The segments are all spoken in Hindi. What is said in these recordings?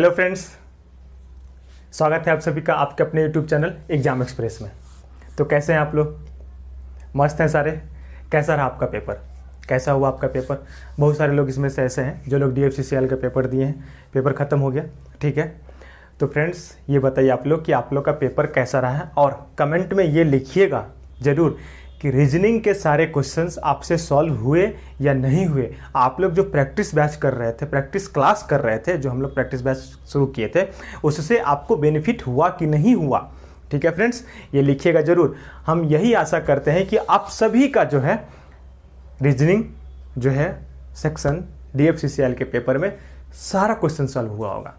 हेलो फ्रेंड्स, स्वागत है आप सभी का आपके अपने यूट्यूब चैनल एग्जाम एक्सप्रेस में। तो कैसे हैं आप लोग? मस्त हैं सारे? कैसा रहा आपका पेपर? कैसा हुआ आपका पेपर? बहुत सारे लोग इसमें से ऐसे हैं जो लोग DFCCL का पेपर दिए हैं, पेपर ख़त्म हो गया, ठीक है। तो फ्रेंड्स ये बताइए आप लोग कि आप लोग का पेपर कैसा रहा है, और कमेंट में ये लिखिएगा ज़रूर कि रीजनिंग के सारे क्वेश्चंस आपसे सॉल्व हुए या नहीं हुए। आप लोग जो प्रैक्टिस बैच कर रहे थे, प्रैक्टिस क्लास कर रहे थे, जो हम लोग प्रैक्टिस बैच शुरू किए थे, उससे आपको बेनिफिट हुआ कि नहीं हुआ, ठीक है फ्रेंड्स, ये लिखिएगा ज़रूर। हम यही आशा करते हैं कि आप सभी का जो है रीजनिंग जो है सेक्शन DFCCL के पेपर में सारा क्वेश्चन सॉल्व हुआ होगा,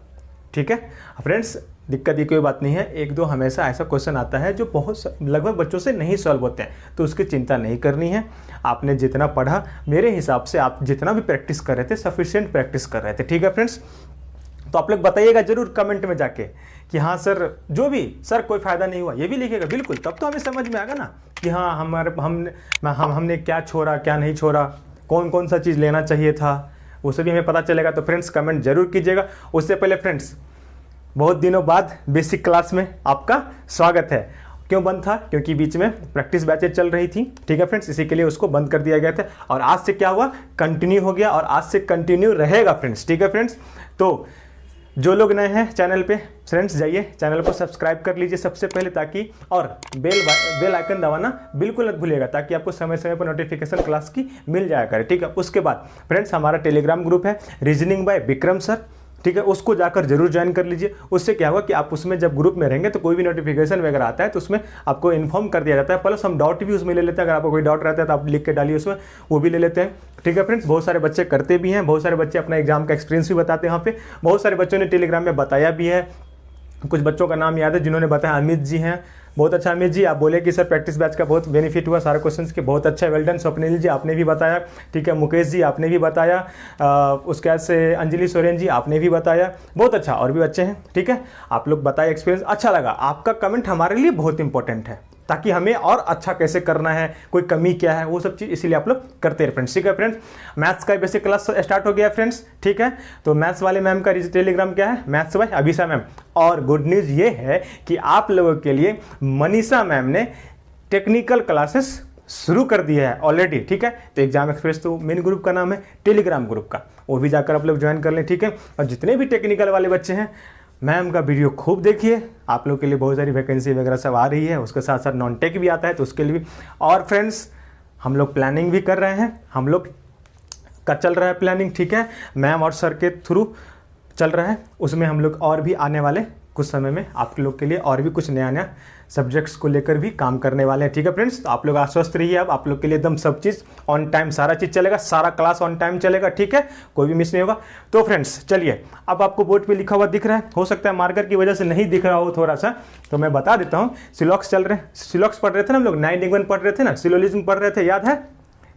ठीक है फ्रेंड्स। दिक्कत की कोई बात नहीं है, एक दो हमेशा ऐसा क्वेश्चन आता है जो बहुत लगभग बच्चों से नहीं सॉल्व होते हैं, तो उसकी चिंता नहीं करनी है। आपने जितना पढ़ा, मेरे हिसाब से आप जितना भी प्रैक्टिस कर रहे थे सफिशिएंट प्रैक्टिस कर रहे थे, ठीक है फ्रेंड्स। तो आप लोग बताइएगा जरूर कमेंट में जाके कि हाँ सर, जो भी सर कोई फ़ायदा नहीं हुआ, ये भी लिखिएगा बिल्कुल, तब तो हमें समझ में आएगा ना कि हाँ हमने क्या छोड़ा, क्या नहीं छोड़ा, कौन कौन सा चीज़ लेना चाहिए था, वो सभी हमें पता चलेगा। तो फ्रेंड्स कमेंट जरूर कीजिएगा। उससे पहले फ्रेंड्स, बहुत दिनों बाद बेसिक क्लास में आपका स्वागत है। क्यों बंद था? क्योंकि बीच में प्रैक्टिस बैचेज चल रही थी, ठीक है फ्रेंड्स, इसी के लिए उसको बंद कर दिया गया था। और आज से क्या हुआ, कंटिन्यू हो गया, और आज से कंटिन्यू रहेगा फ्रेंड्स, ठीक है फ्रेंड्स। तो जो लोग नए हैं चैनल पे, फ्रेंड्स जाइए चैनल को सब्सक्राइब कर लीजिए सबसे पहले, ताकि और बेल आइकन दबाना बिल्कुल मत भूलिएगा, ताकि आपको समय समय पर नोटिफिकेशन क्लास की मिल जाया करे, ठीक है। उसके बाद फ्रेंड्स हमारा टेलीग्राम ग्रुप है रीजनिंग बाय विक्रम सर, ठीक है, उसको जाकर जरूर ज्वाइन कर लीजिए। उससे क्या होगा कि आप उसमें जब ग्रुप में रहेंगे तो कोई भी नोटिफिकेशन वगैरह आता है तो उसमें आपको इन्फॉर्म कर दिया जाता है। प्लस हम डाउट भी उसमें ले लेते हैं, अगर आपको कोई डाउट रहता है तो आप लिख के डालिए उसमें, वो भी ले लेते हैं, ठीक है फ्रेंड्स। बहुत सारे बच्चे करते भी हैं, बहुत सारे बच्चे अपना एग्जाम का एक्सपीरियंस भी बताते हैं वहाँ पे। बहुत सारे बच्चों ने टेलीग्राम में बताया भी है, कुछ बच्चों का नाम याद है जिन्होंने बताया, अमित जी हैं, बहुत अच्छा अमित जी, आप बोले कि सर प्रैक्टिस बैच का बहुत बेनिफिट हुआ सारे क्वेश्चंस के, बहुत अच्छा, वेल डन। स्वप्निल जी आपने भी बताया, ठीक है, मुकेश जी आपने भी बताया, उसके बाद से अंजलि सोरेन जी आपने भी बताया, बहुत अच्छा, और भी बच्चे हैं, ठीक है, आप लोग बताए, एक्सपीरियंस अच्छा लगा। आपका कमेंट हमारे लिए बहुत इंपॉर्टेंट है, ताकि हमें और अच्छा कैसे करना है, कोई कमी क्या है, वो सब चीज़ इसीलिए आप लोग करते हैं फ्रेंड्स, ठीक है फ्रेंड्स। मैथ्स का बेसिक क्लास स्टार्ट हो गया फ्रेंड्स, ठीक है। तो मैथ्स वाले मैम का टेलीग्राम क्या है, मैथ्स बाय अभिषा मैम। और गुड न्यूज़ ये है कि आप लोगों के लिए मनीषा मैम ने टेक्निकल क्लासेस शुरू कर दिया है ऑलरेडी, ठीक है। तो एग्जाम एक्सप्रेस तो मेन ग्रुप का नाम है, टेलीग्राम ग्रुप का, वो भी जाकर आप लोग ज्वाइन कर लें, ठीक है। और जितने भी टेक्निकल वाले बच्चे हैं, मैम का वीडियो खूब देखिए, आप लोग के लिए बहुत सारी वैकेंसी वगैरह सब आ रही है, उसके साथ साथ नॉन टेक भी आता है तो उसके लिए भी। और फ्रेंड्स हम लोग प्लानिंग भी कर रहे हैं, हम लोग का चल रहा है प्लानिंग, ठीक है, मैम और सर के थ्रू चल रहा है, उसमें हम लोग और भी आने वाले कुछ समय में आप लोग के लिए और भी कुछ नया नया सब्जेक्ट्स को लेकर भी काम करने वाले हैं, ठीक है फ्रेंड्स। तो आप लोग आश्वस्त रहिए, अब आप लोग के लिए एकदम सब चीज़ ऑन टाइम, सारा चीज़ चलेगा, सारा क्लास ऑन टाइम चलेगा, ठीक है, कोई भी मिस नहीं होगा। तो फ्रेंड्स चलिए, अब आपको बोर्ड पे लिखा हुआ दिख रहा है, हो सकता है मार्कर की वजह से नहीं दिख रहा हो थोड़ा सा, तो मैं बता देता हूँ। सिलॉक्स चल रहे हैं, सिलॉक्स पढ़ रहे थे ना हम लोग, 9 पढ़ रहे थे ना, सिलोलिज्म पढ़ रहे थे, याद है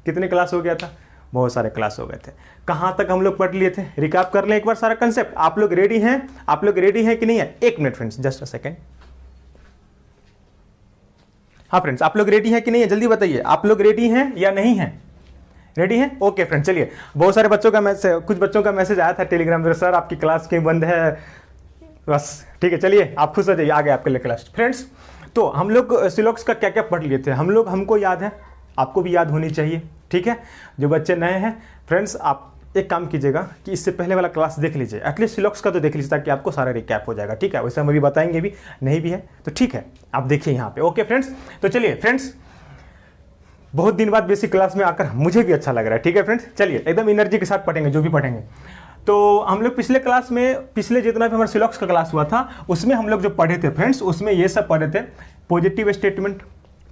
कितने क्लास हो गया था? बहुत सारे क्लास हो गए थे। कहाँ तक हम लोग पढ़ लिए थे, रिकैप कर लें एक बार सारा कंसेप्ट। आप लोग रेडी हैं? आप लोग रेडी हैं कि नहीं है? एक minute friends, just a second. हाँ फ्रेंड्स, आप लोग रेडी हैं कि नहीं है, जल्दी बताइए, आप लोग रेडी हैं या नहीं हैं? रेडी हैं? ओके फ्रेंड्स, चलिए। बहुत सारे बच्चों का मैसेज, कुछ बच्चों का मैसेज आया था टेलीग्राम पर, सर आपकी क्लास क्यों बंद है, बस ठीक है, चलिए आप खुश हो जाइए, आ गए आपके लिए क्लास। फ्रेंड्स तो हम लोग सिलॉक्स का क्या क्या पढ़ लिए थे हम लोग, हमको याद है, आपको भी याद होनी चाहिए, ठीक है। जो बच्चे नए हैं फ्रेंड्स, आप एक काम कीजिएगा कि इससे पहले वाला क्लास देख लीजिए, एटलीस्ट सिलॉक्स का तो देख लीजिए, ताकि आपको सारा रिकैप हो जाएगा, ठीक है। वैसे हम अभी बताएंगे भी, नहीं भी है तो ठीक है, आप देखिए यहाँ पे, ओके फ्रेंड्स। तो चलिए फ्रेंड्स, बहुत दिन बाद बेसिक क्लास में आकर मुझे भी अच्छा लग रहा है, ठीक है फ्रेंड्स। चलिए एकदम एनर्जी के साथ पढ़ेंगे जो भी पढ़ेंगे। तो हम लोग पिछले क्लास में, पिछले जितना भी हमारा सिलॉक्स का क्लास हुआ था, उसमें हम लोग जो पढ़े थे फ्रेंड्स, उसमें ये सब पढ़े थे, पॉजिटिव स्टेटमेंट,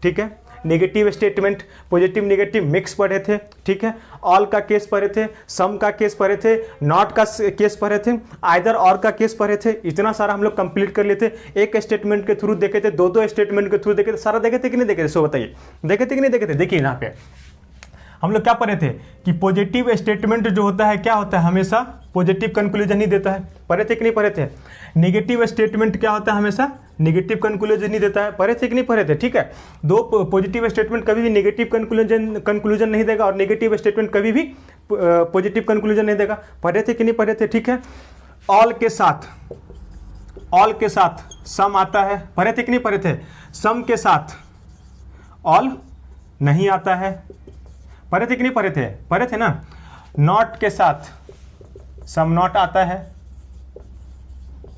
ठीक है, negative statement, positive negative mix पढ़े थे, ठीक है, ऑल का केस पढ़े थे, सम का केस पढ़े थे, नॉट का केस पढ़े थे, आइदर और का केस पढ़े थे, इतना सारा हम लोग कंप्लीट कर लिए थे। एक स्टेटमेंट के थ्रू देखे थे, दो स्टेटमेंट के थ्रू देखे थे, सारा देखे थे कि नहीं देखे थे, सो बताइए, देखे थे कि नहीं देखे थे? देखिए यहाँ पे हम लोग क्या पढ़े थे कि पॉजिटिव स्टेटमेंट जो होता है क्या होता है, हमेशा पॉजिटिव कंक्लूजन ही देता है, पढ़े थे कि नहीं पढ़े थे। नेगेटिव स्टेटमेंट क्या होता है, हमेशा नेगेटिव कंक्लूजन ही देता है, पढ़े थे कि नहीं पढ़े थे, ठीक है। दो पॉजिटिव स्टेटमेंट कभी भी नेगेटिव कंक्लूजन नहीं देगा, और नेगेटिव स्टेटमेंट कभी भी पॉजिटिव कंक्लूजन नहीं देगा, पढ़े थे कि नहीं पढ़े थे, ठीक है। ऑल के साथ, ऑल के साथ सम आता है, पढ़े थे कि नहीं पढ़े थे? सम के साथ ऑल नहीं आता है, पढ़े थे कि नहीं पढ़े थे? पढ़े थे ना। नॉट के साथ सम नॉट आता है,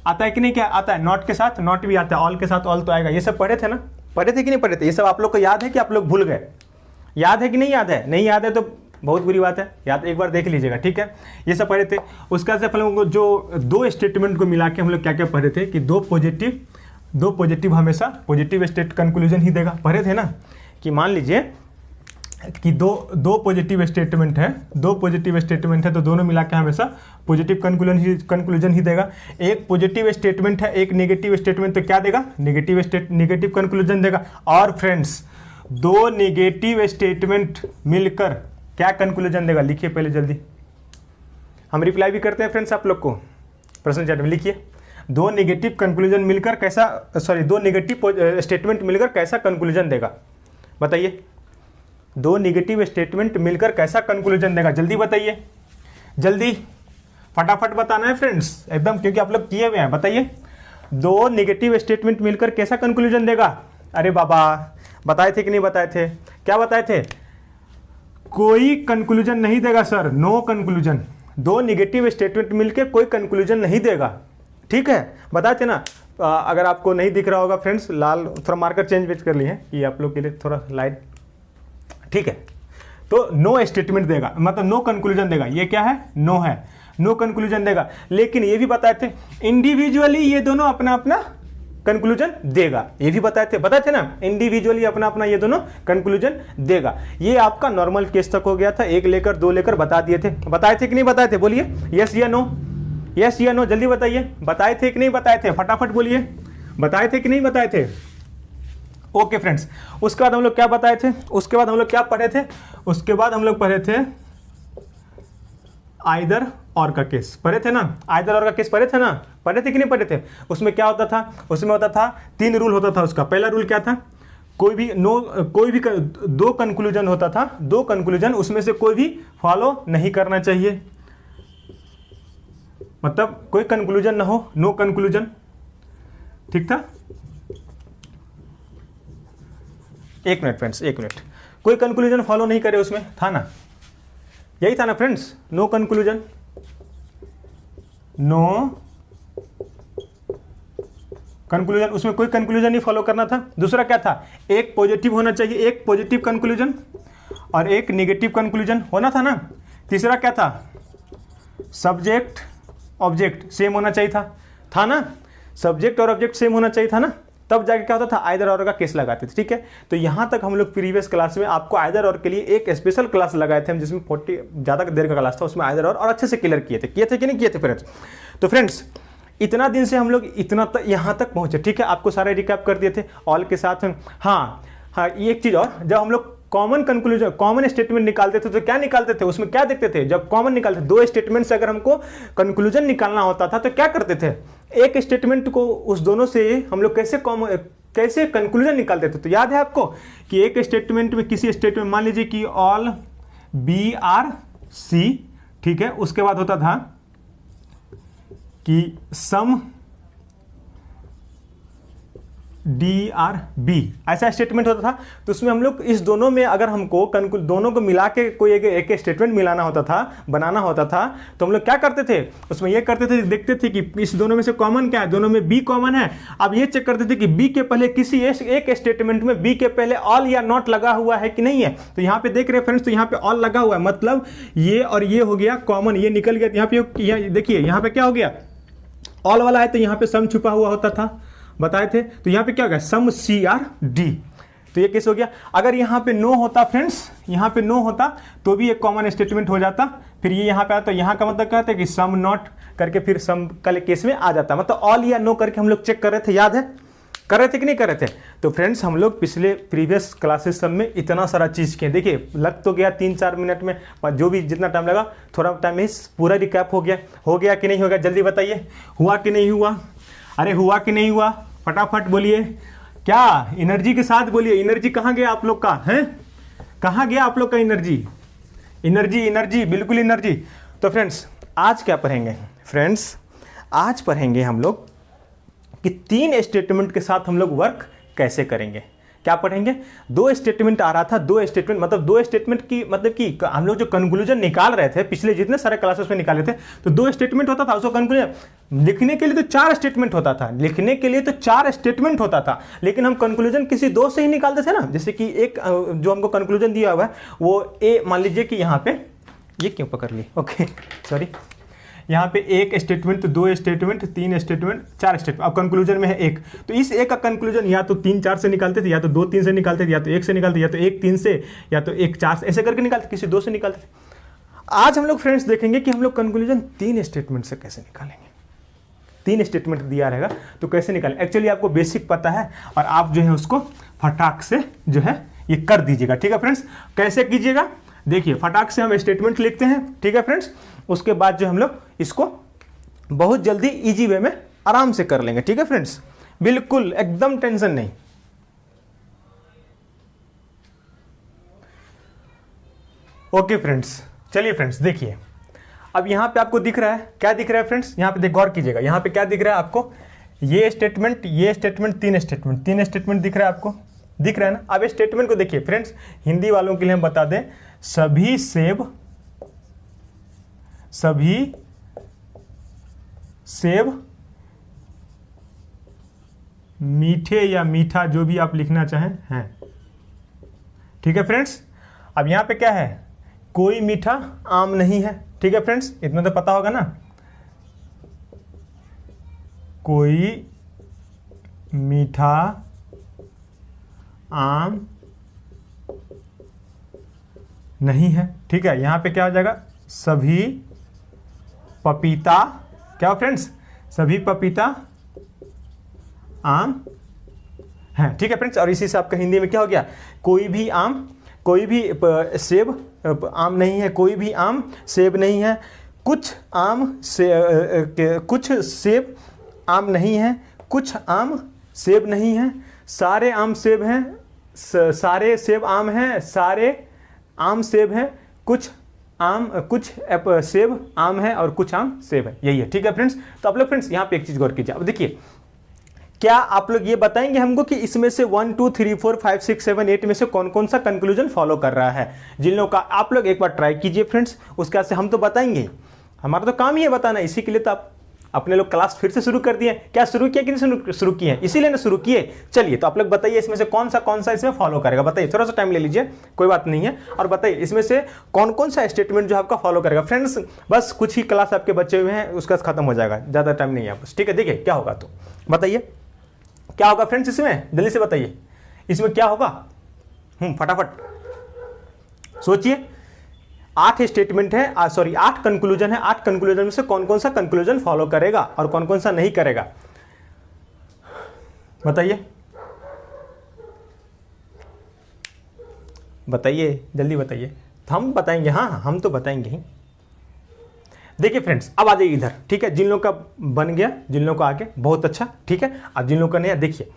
आता है कि नहीं? क्या आता है? नॉट के साथ नॉट भी आता है, ऑल के साथ ऑल तो आएगा। ये सब पढ़े थे ना? पढ़े थे कि नहीं पढ़े थे? ये सब आप लोग को याद है कि आप लोग भूल गए? याद है कि नहीं याद है? नहीं याद है तो बहुत बुरी बात है, याद एक बार देख लीजिएगा, ठीक है। ये सब पढ़े थे। उसका से हम लोग जो दो स्टेटमेंट को मिला के हम लोग क्या क्या पढ़े थे कि दो पॉजिटिव हमेशा पॉजिटिव स्टेट कंक्लूजन ही देगा। पढ़े थे ना कि मान लीजिए कि दो पॉजिटिव स्टेटमेंट है, तो दोनों मिला के हमेशा पॉजिटिव कंक्लूजन ही देगा। एक पॉजिटिव स्टेटमेंट है, एक नेगेटिव स्टेटमेंट, तो क्या देगा? नेगेटिव कंक्लूजन देगा। और फ्रेंड्स, दो नेगेटिव स्टेटमेंट मिलकर क्या कंक्लूजन देगा? लिखिए पहले जल्दी, हम रिप्लाई भी करते हैं फ्रेंड्स आप लोग को। प्रश्न चैट में लिखिए, दो नेगेटिव कंक्लूजन मिलकर कैसा, दो नेगेटिव स्टेटमेंट मिलकर कैसा कंक्लूजन देगा? बताइए, दो नेगेटिव स्टेटमेंट मिलकर कैसा कंक्लूजन देगा? जल्दी बताइए, जल्दी फटाफट बताना है फ्रेंड्स एकदम, क्योंकि आप लोग किए हुए हैं। बताइए, दो नेगेटिव स्टेटमेंट मिलकर कैसा कंक्लूजन देगा? अरे बाबा, बताए थे कि नहीं बताए थे? क्या बताए थे? कोई कंक्लूजन नहीं देगा सर, नो कंक्लूजन। दो नेगेटिव स्टेटमेंट मिलकर कोई कंक्लूजन नहीं देगा, ठीक है, बताए थे ना। अगर आपको नहीं दिख रहा होगा फ्रेंड्स, लाल थोड़ा मार्कर चेंज कर लिए हैं ये आप लोग के लिए थोड़ा लाइट, ठीक है। तो नो स्टेटमेंट देगा, मतलब नो कंक्लूजन देगा। ये क्या है? नो है, नो कंक्लूजन देगा। लेकिन ये भी बताए थे इंडिविजुअली ये दोनों अपना अपना कंक्लूजन देगा, ये भी बताए थे ना, इंडिविजुअली अपना अपना ये दोनों कंक्लूजन देगा। ये आपका नॉर्मल केस तक हो गया था, एक लेकर दो लेकर बता दिए थे। बताए थे कि नहीं बताए थे? बोलिए यस या नो, यस या नो, जल्दी बताइए। बताए थे कि नहीं बताए थे? फटाफट बोलिए, बताए थे कि नहीं बताए थे? ओके फ्रेंड्स, उसके बाद हम लोग क्या बताए थे? उसके बाद हम लोग क्या पढ़े थे? उसके बाद हम लोग पढ़े थे आइदर और का केस, पढ़े थे ना? आइदर और का केस पढ़े थे ना? पढ़े थे कि नहीं पढ़े थे? उसमें क्या होता था? उसमें होता था 3 रूल होता था उसका। पहला रूल क्या था? कोई भी दो कंक्लूजन होता था, दो कंक्लूजन, उसमें से कोई भी फॉलो नहीं करना चाहिए, मतलब कोई कंक्लूजन ना हो, नो कंक्लूजन, ठीक था। एक मिनट फ्रेंड्स, एक मिनट, कोई कंक्लूजन फॉलो नहीं करे उसमें, था ना? यही था ना friends, no conclusion, no conclusion, उसमें कोई कंक्लूजन नहीं फॉलो करना था। दूसरा क्या था? एक पॉजिटिव होना चाहिए, एक पॉजिटिव कंक्लूजन और एक नेगेटिव कंक्लूजन होना था ना। तीसरा क्या था? सब्जेक्ट ऑब्जेक्ट सेम होना चाहिए था ना? सब्जेक्ट और ऑब्जेक्ट सेम होना चाहिए था ना, तब जाके क्या होता था? आइदर और का केस लगाते थे, ठीक है। तो यहां तक हम लोग प्रीवियस क्लास में आपको आइदर और के लिए एक स्पेशल क्लास लगाए थे हम, जिसमें 40 ज़्यादा देर का क्लास था, उसमें आइदर और अच्छे से क्लियर किए थे कि नहीं किए थे फ्रेंड्स? तो फ्रेंड्स, इतना दिन से हम लोग इतना यहाँ तक पहुंचे, ठीक है। आपको सारे रिकैप कर दिए थे ऑल के साथ। हाँ, ये एक चीज़ और, जब हम लोग कॉमन कंक्लूजन, कॉमन स्टेटमेंट निकालते थे तो क्या निकालते थे? उसमें क्या देखते थे? जब कॉमन निकालते, दो स्टेटमेंट से अगर हमको कंक्लूजन निकालना होता था तो क्या करते थे? एक स्टेटमेंट को उस दोनों से हम लोग कैसे कंक्लूजन निकालते थे? तो याद है आपको कि एक स्टेटमेंट में, किसी स्टेटमेंट, मान लीजिए कि ऑल बी आर सी, ठीक है, उसके बाद होता था कि सम डी आर बी, ऐसा स्टेटमेंट होता था। तो उसमें हम लोग इस दोनों में अगर हमको दोनों को मिला के कोई एक स्टेटमेंट मिलाना होता था, बनाना होता था, तो हम लोग क्या करते थे? उसमें ये करते थे, देखते थे कि इस दोनों में से कॉमन क्या है, दोनों में बी कॉमन है। अब ये चेक करते थे कि बी के पहले किसी एक स्टेटमेंट में बी के पहले ऑल या नॉट लगा हुआ है कि नहीं है। तो यहाँ पे देख रहे हैं फ्रेंड्स, तो यहाँ पे ऑल लगा हुआ है, मतलब ये और ये हो गया कॉमन, ये निकल गया। यहाँ पे देखिए, यहाँ पे क्या हो गया? ऑल वाला है तो यहाँ पे सम छुपा हुआ होता था, बताए थे। तो यहाँ पे क्या हो गया? सम सी आर डी, तो ये केस हो गया। अगर यहाँ पे नो होता फ्रेंड्स, यहाँ पे नो होता तो भी एक कॉमन स्टेटमेंट हो जाता, फिर ये यहाँ पे आता, तो यहाँ का मतलब क्या होता है कि सम नॉट करके फिर सम कल केस में आ जाता, मतलब ऑल या नो करके हम लोग चेक कर रहे थे, याद है? कर रहे थे कि नहीं कर रहे थे? तो फ्रेंड्स, हम लोग पिछले प्रीवियस क्लासेस सब में इतना सारा चीज़ किए। देखिए, लग तो गया 3-4 मिनट में, जो भी जितना टाइम लगा, थोड़ा टाइम में पूरा रिकैप हो गया कि नहीं हो गया? जल्दी बताइए, हुआ कि नहीं हुआ? अरे हुआ कि नहीं हुआ? फटाफट बोलिए, क्या एनर्जी के साथ बोलिए। एनर्जी कहाँ गया आप लोग का? है कहाँ गया आप लोग का एनर्जी? एनर्जी बिल्कुल एनर्जी। तो फ्रेंड्स, आज क्या पढ़ेंगे? फ्रेंड्स, आज पढ़ेंगे हम लोग कि 3 स्टेटमेंट के साथ हम लोग वर्क कैसे करेंगे। क्या पढ़ेंगे? 2 स्टेटमेंट आ रहा था, 2 स्टेटमेंट मतलब 2 स्टेटमेंट की मतलब कि हम लोग जो कंक्लूजन निकाल रहे थे पिछले जितने सारे क्लासेस में निकाले थे, तो 2 स्टेटमेंट होता था। उसको कंक्लूजन लिखने के लिए तो 4 स्टेटमेंट होता था, लिखने के लिए तो 4 स्टेटमेंट होता था, लेकिन हम कंक्लूजन किसी 2 से ही निकालते थे ना। जैसे कि एक जो हमको कंक्लूजन दिया हुआ है वो ए, मान लीजिए कि यहाँ पे ये क्यों पकड़ ली, ओके सॉरी, यहाँ पे 1 स्टेटमेंट, 2 स्टेटमेंट, 3 स्टेटमेंट, 4 स्टेटमेंट, अब कंक्लूजन में है 1, तो इस एक का कंक्लूजन या तो 3 4 से निकालते थे, या तो 2 3 से निकालते थे, या तो 1 से निकालते, या तो 1 3 से, या तो 1 4 से, ऐसे करके निकालते, किसी 2 से निकालते थे। आज हम लोग फ्रेंड्स देखेंगे कि हम लोग कंक्लूजन 3 स्टेटमेंट से कैसे निकालेंगे। 3 स्टेटमेंट दिया रहेगा तो कैसे निकालें। एक्चुअली आपको बेसिक पता है और आप जो है उसको फटाक से जो है ये कर दीजिएगा, ठीक है फ्रेंड्स। कैसे कीजिएगा देखिए, फटाक से हम स्टेटमेंट लिखते हैं, ठीक है फ्रेंड्स। उसके बाद जो हम लोग इसको बहुत जल्दी इजी वे में आराम से कर लेंगे, ठीक है फ्रेंड्स, बिल्कुल एकदम टेंशन नहीं। ओके फ्रेंड्स, चलिए फ्रेंड्स देखिए, अब यहां पे आपको दिख रहा है, क्या दिख रहा है फ्रेंड्स, यहां पे गौर कीजिएगा, यहां पे क्या दिख रहा है आपको, ये स्टेटमेंट, ये स्टेटमेंट, 3 स्टेटमेंट, 3 स्टेटमेंट दिख रहा है आपको, दिख रहा है ना। अब स्टेटमेंट को देखिए फ्रेंड्स, हिंदी वालों के लिए हम बता दें, सभी सेब मीठे या मीठा जो भी आप लिखना चाहें हैं, ठीक है फ्रेंड्स। अब यहां पे क्या है, कोई मीठा आम नहीं है, ठीक है फ्रेंड्स, इतना तो पता होगा ना, कोई मीठा आम नहीं है, ठीक है। यहां पे क्या हो जाएगा, सभी पपीता, क्या फ्रेंड्स, सभी पपीता आम है, ठीक है फ्रेंड्स। और इसी से आपका हिंदी में क्या हो गया, कोई भी आम, कोई भी सेब आम नहीं है, कोई भी आम सेब नहीं है, कुछ सेब आम नहीं है, कुछ आम सेब नहीं है, सारे आम सेब हैं, सारे सेब आम हैं, सारे आम सेब हैं, कुछ सेब आम है और कुछ आम सेब है, यही है, ठीक है फ्रेंड्स। तो आप लोग फ्रेंड्स यहाँ पे एक चीज गौर कीजिए, अब देखिए, क्या आप लोग ये बताएंगे हमको कि इसमें से 1 2 3 4 5 6 7 8 में से कौन कौन सा कंक्लूजन फॉलो कर रहा है। जिन लोगों का, आप लोग एक बार ट्राई कीजिए फ्रेंड्स, उसके बाद से हम तो बताएंगे, हमारा तो काम ही है बताना, इसी के लिए तो आप अपने लोग क्लास फिर से शुरू कर दिए। क्या शुरू किया कि नहीं शुरू किए हैं, इसीलिए ना शुरू किए। चलिए तो आप लोग बताइए इसमें से कौन सा इसमें फॉलो करेगा, बताइए, थोड़ा सा टाइम ले लीजिए, कोई बात नहीं है, और बताइए इसमें से कौन सा स्टेटमेंट जो आपका फॉलो करेगा फ्रेंड्स। बस कुछ ही क्लास आपके बचे हुए हैं, उसका खत्म हो जाएगा, ज्यादा टाइम नहीं है बस, ठीक है। देखिए क्या होगा, तो बताइए क्या होगा फ्रेंड्स, इसमें जल्दी से बताइए, इसमें क्या होगा, फटाफट सोचिए। 8 स्टेटमेंट है, सॉरी 8 कंक्लूजन है, 8 कंक्लूजन में से कौन कौन सा कंक्लूजन फॉलो करेगा और कौन कौन सा नहीं करेगा, बताइए बताइए, जल्दी बताइए, हम बताएंगे, हाँ हम तो बताएंगे ही। देखिए फ्रेंड्स, अब आ जाइए इधर, ठीक है। जिन लोगों का बन गया, जिन लोगों का आगे, बहुत अच्छा, ठीक है। अब जिन लोगों का नहीं है, देखिए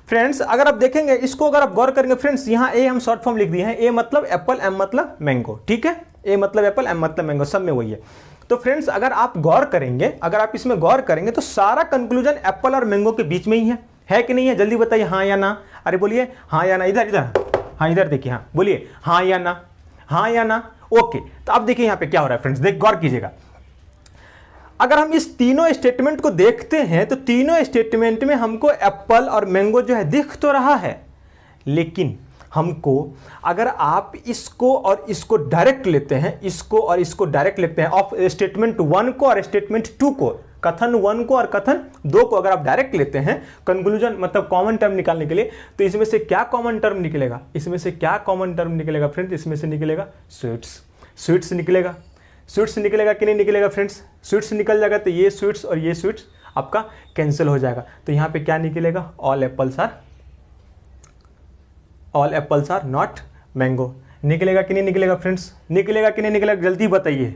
फ्रेंड्स, अगर आप देखेंगे इसको, अगर आप गौर करेंगे फ्रेंड्स, यहाँ ए हम शॉर्ट फॉर्म लिख दिए हैं, ए मतलब एप्पल, एम मतलब मैंगो, ठीक है। ए मतलब एप्पल, एम मतलब मैंगो, सब में वही है। तो फ्रेंड्स अगर आप गौर करेंगे, अगर आप इसमें गौर करेंगे तो सारा कंक्लूजन एप्पल और मैंगो के बीच में ही है कि नहीं है, जल्दी बताइए, हाँ या ना। अरे बोलिए हाँ या ना, इधर इधर, हाँ इधर देखिए, हाँ बोलिए हाँ या ना, हाँ या ना। ओके, तो अब देखिए यहाँ पे क्या हो रहा है फ्रेंड्स, देख गौर कीजिएगा। अगर हम इस तीनों स्टेटमेंट को देखते हैं तो तीनों स्टेटमेंट में हमको एप्पल और मैंगो जो है दिख तो रहा है, लेकिन हमको अगर आप इसको और इसको डायरेक्ट लेते हैं, इसको और इसको डायरेक्ट लेते हैं, ऑफ स्टेटमेंट 1 को और स्टेटमेंट 2 को, कथन 1 को और कथन 2 को अगर आप डायरेक्ट लेते हैं कंक्लूजन मतलब कॉमन टर्म निकालने के लिए, तो इसमें से क्या कॉमन टर्म निकलेगा, इसमें से क्या कॉमन टर्म निकलेगा फ्रेंड्स, इसमें से निकलेगा स्वीट्स, स्वीट्स निकलेगा, स्वीट्स निकलेगा कि नहीं निकलेगा फ्रेंड्स, स्वीट्स निकल जाएगा तो ये स्वीट्स और ये स्वीट्स आपका कैंसिल हो जाएगा। तो यहां पे क्या निकलेगा, all apples are not mango, निकलेगा कि नहीं निकलेगा फ्रेंड्स, निकलेगा कि नहीं निकलेगा, जल्दी बताइए,